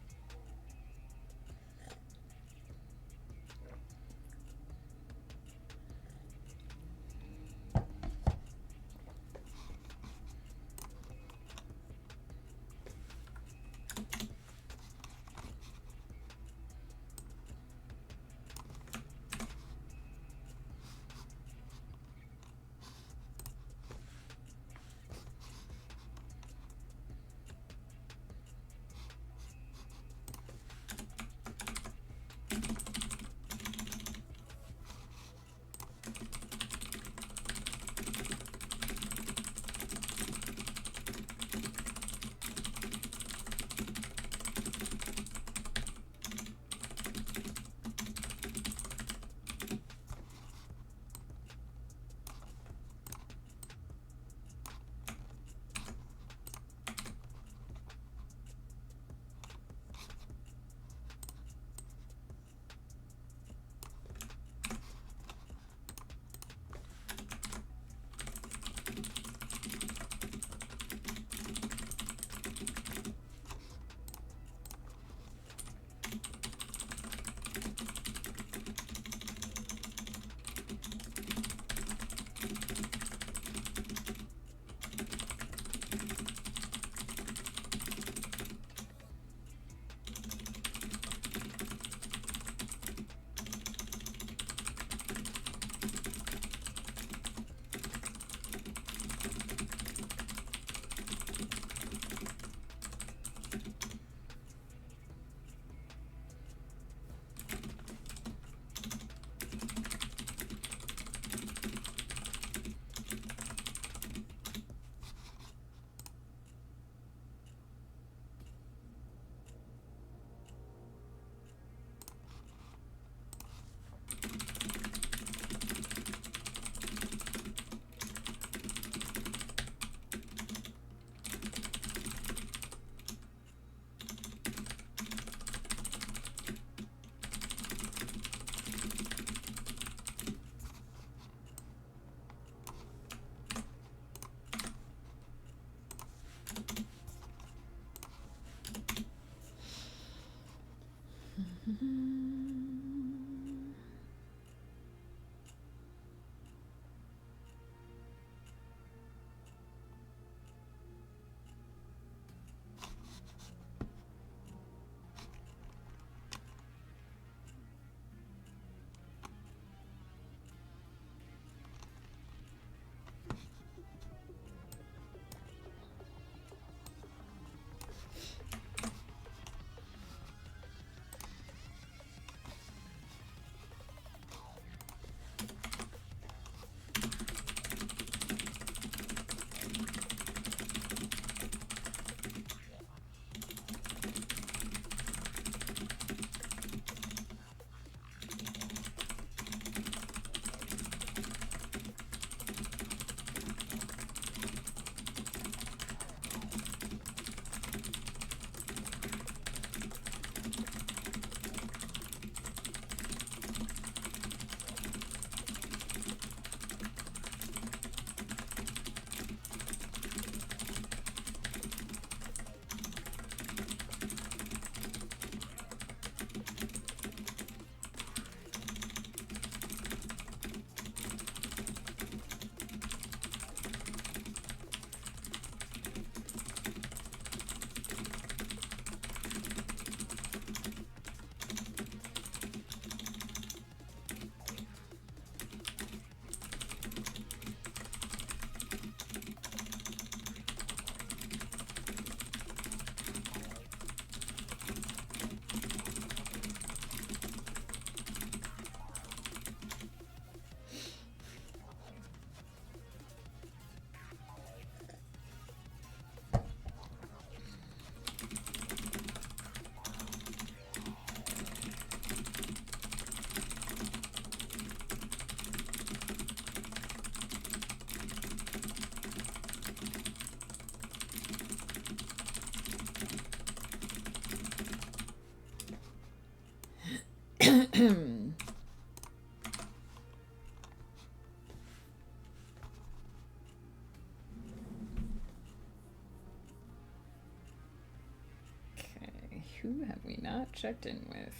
Okay, who have we not checked in with?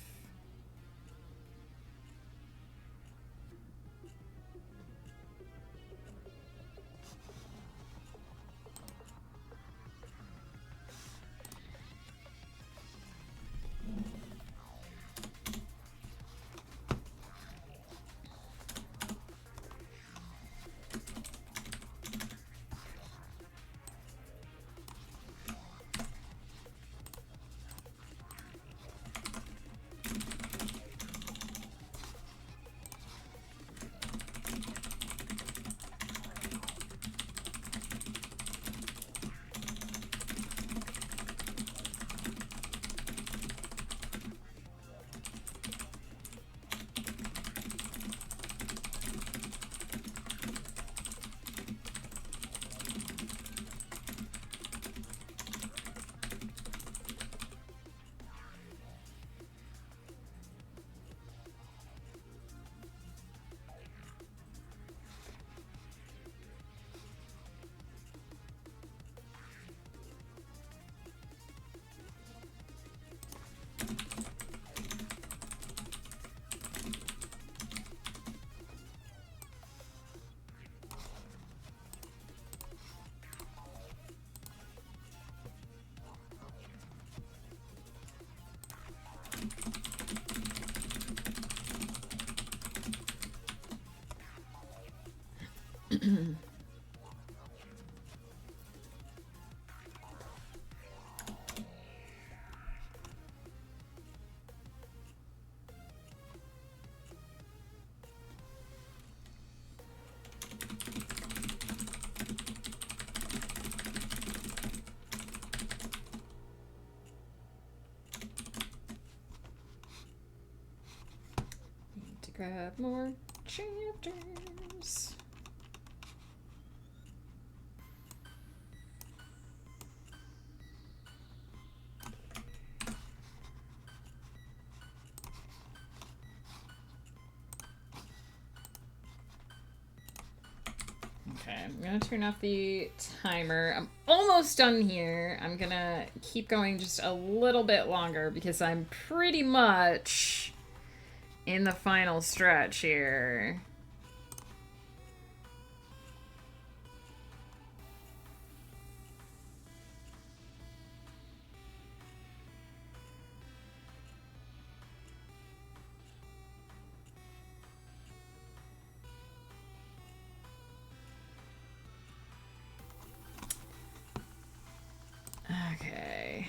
Need to grab more chapters. Okay, I'm gonna turn off the timer. I'm almost done here. I'm gonna keep going just a little bit longer because I'm pretty much in the final stretch here. Okay.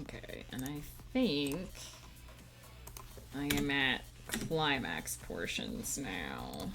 Okay, and I think I am at climax portions now.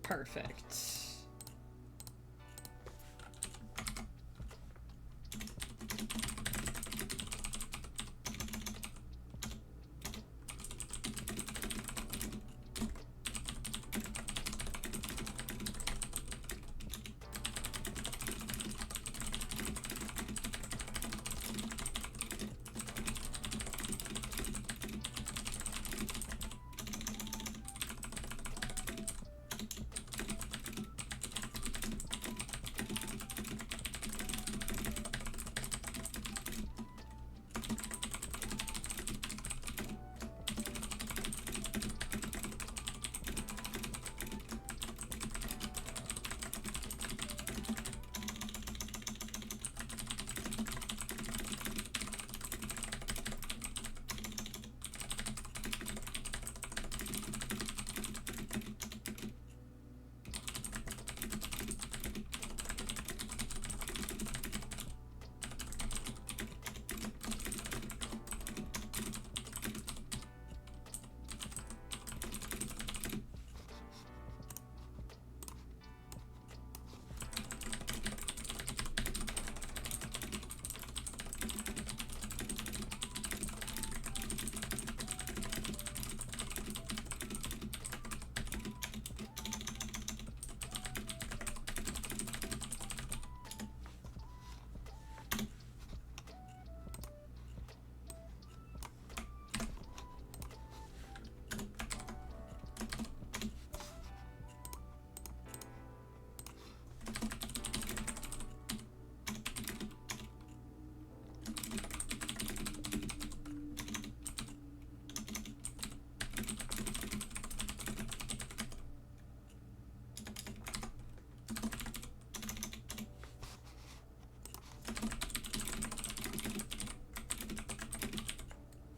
Perfect.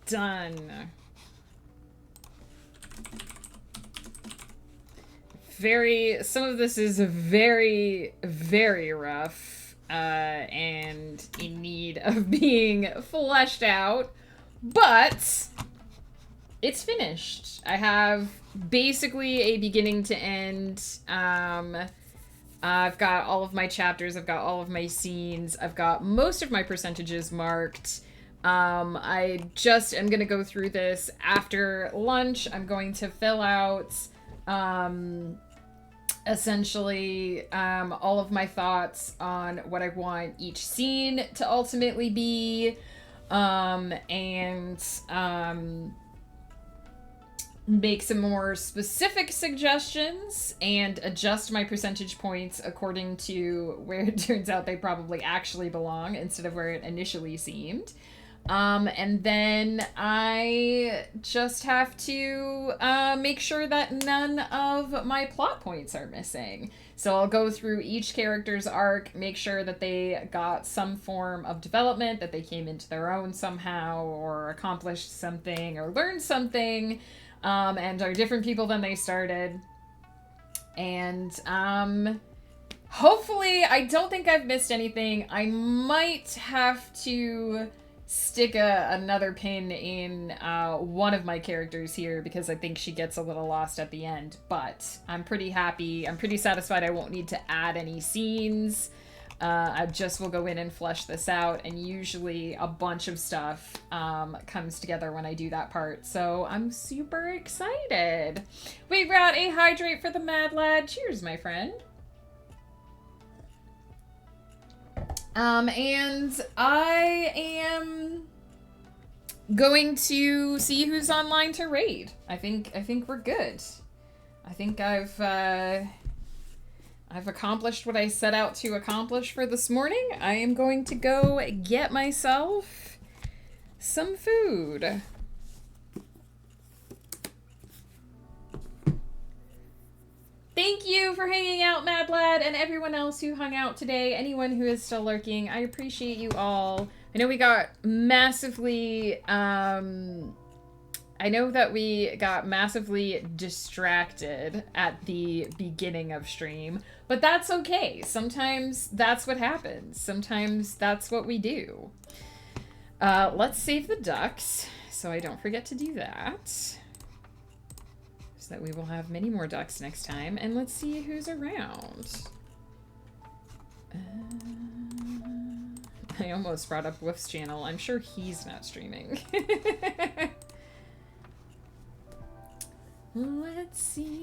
Done. Some of this is very, very rough, and in need of being fleshed out, but it's finished. I have basically a beginning to end. I've got all of my chapters, I've got all of my scenes, I've got most of my percentages marked. I just am going to go through this after lunch. I'm going to fill out, essentially, all of my thoughts on what I want each scene to ultimately be, and make some more specific suggestions and adjust my percentage points according to where it turns out they probably actually belong instead of where it initially seemed. And then I just have to make sure that none of my plot points are missing. So I'll go through each character's arc, make sure that they got some form of development, that they came into their own somehow, or accomplished something, or learned something, and are different people than they started. And hopefully, I don't think I've missed anything. I might have to stick another pin in one of my characters here because I think she gets a little lost at the end, but I'm pretty happy. I'm pretty satisfied I won't need to add any scenes. I just will go in and flesh this out, and usually a bunch of stuff comes together when I do that part, so I'm super excited. We got a hydrate for the Mad Lad. Cheers, my friend. And I am going to see who's online to raid. I think we're good. I think I've accomplished what I set out to accomplish for this morning. I am going to go get myself some food. Thank you for hanging out, Mad Lad, and everyone else who hung out today. Anyone who is still lurking, I appreciate you all. I know we got massively, distracted at the beginning of stream, but that's okay. Sometimes that's what happens. Sometimes that's what we do. Let's save the ducks so I don't forget to do that. so that we will have many more ducks next time. And let's see who's around. I almost brought up Woof's channel. I'm sure he's not streaming. Let's see.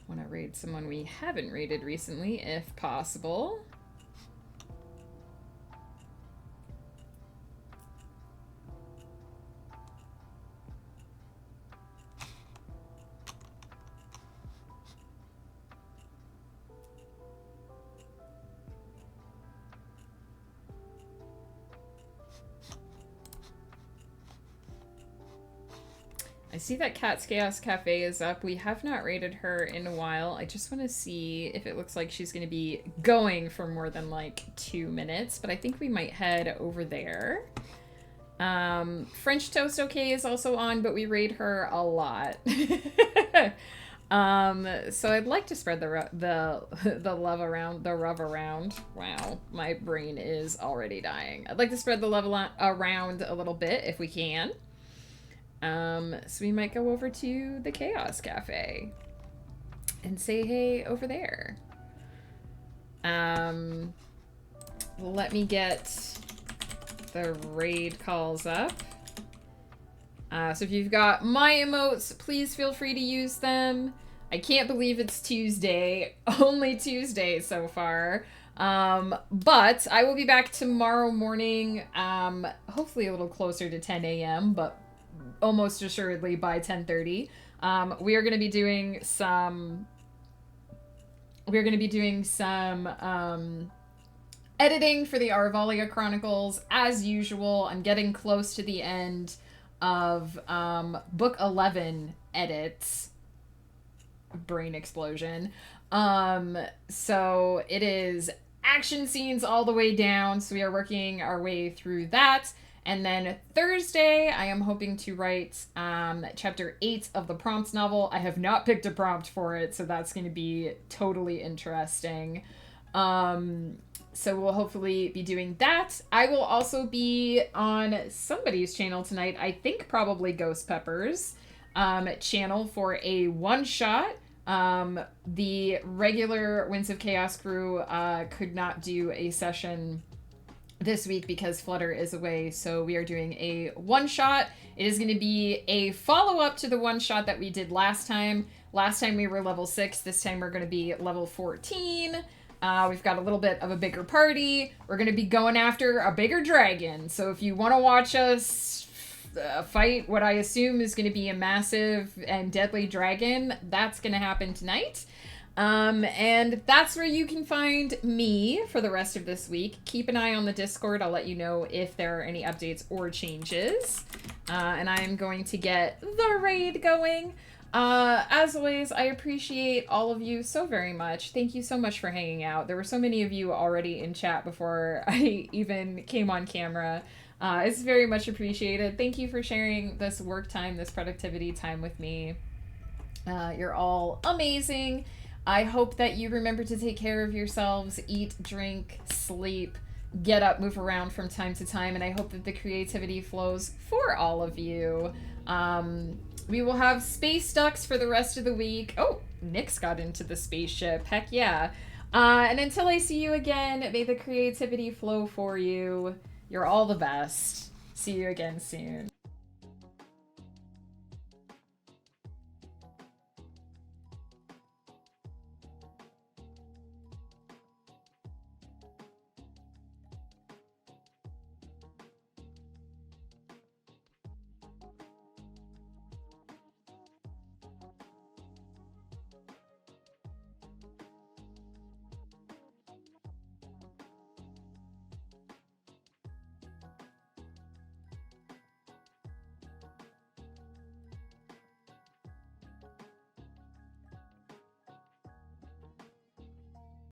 Want to raid someone we haven't raided recently, if possible. I see that Cat's Chaos Cafe is up. We have not raided her in a while. I just want to see if it looks like she's going to be going for more than like 2 minutes, but I think we might head over there. French Toast Okay is also on, but we raid her a lot. So I'd like to spread the love around, the rub around. Wow, my brain is already dying. I'd like to spread the love around a little bit if we can. So we might go over to the Chaos Cafe and say hey over there. Let me get the raid calls up. So if you've got my emotes, please feel free to use them. I can't believe it's Tuesday, only Tuesday so far. But I will be back tomorrow morning, hopefully a little closer to 10 a.m., but almost assuredly by 10:30. We are going to be doing some editing for the Arvalia Chronicles as usual. I'm getting close to the end of book 11 edits. Brain explosion. So it is action scenes all the way down, so we are working our way through that. And then Thursday, I am hoping to write chapter 8 of the prompt novel. I have not picked a prompt for it, so that's going to be totally interesting. So we'll hopefully be doing that. I will also be on somebody's channel tonight, I think probably Ghost Pepper's channel for a one-shot. The regular Winds of Chaos crew could not do a session this week because Flutter is away, so we are doing a one-shot. It is going to be a follow-up to the one-shot that we did last time. Last time we were level 6, this time we're going to be level 14. We've got a little bit of a bigger party. We're going to be going after a bigger dragon, so if you want to watch us fight what I assume is going to be a massive and deadly dragon, that's going to happen tonight. And that's where you can find me for the rest of this week. Keep an eye on the Discord. I'll let you know if there are any updates or changes. And I'm going to get the raid going. As always, I appreciate all of you so very much. Thank you so much for hanging out. There were so many of you already in chat before I even came on camera. It's very much appreciated. Thank you for sharing this work time, this productivity time with me. You're all amazing. I hope that you remember to take care of yourselves, eat, drink, sleep, get up, move around from time to time, and I hope that the creativity flows for all of you. We will have space ducks for the rest of the week. Oh, Nyx got into the spaceship. Heck yeah. And until I see you again, may the creativity flow for you. You're all the best. See you again soon.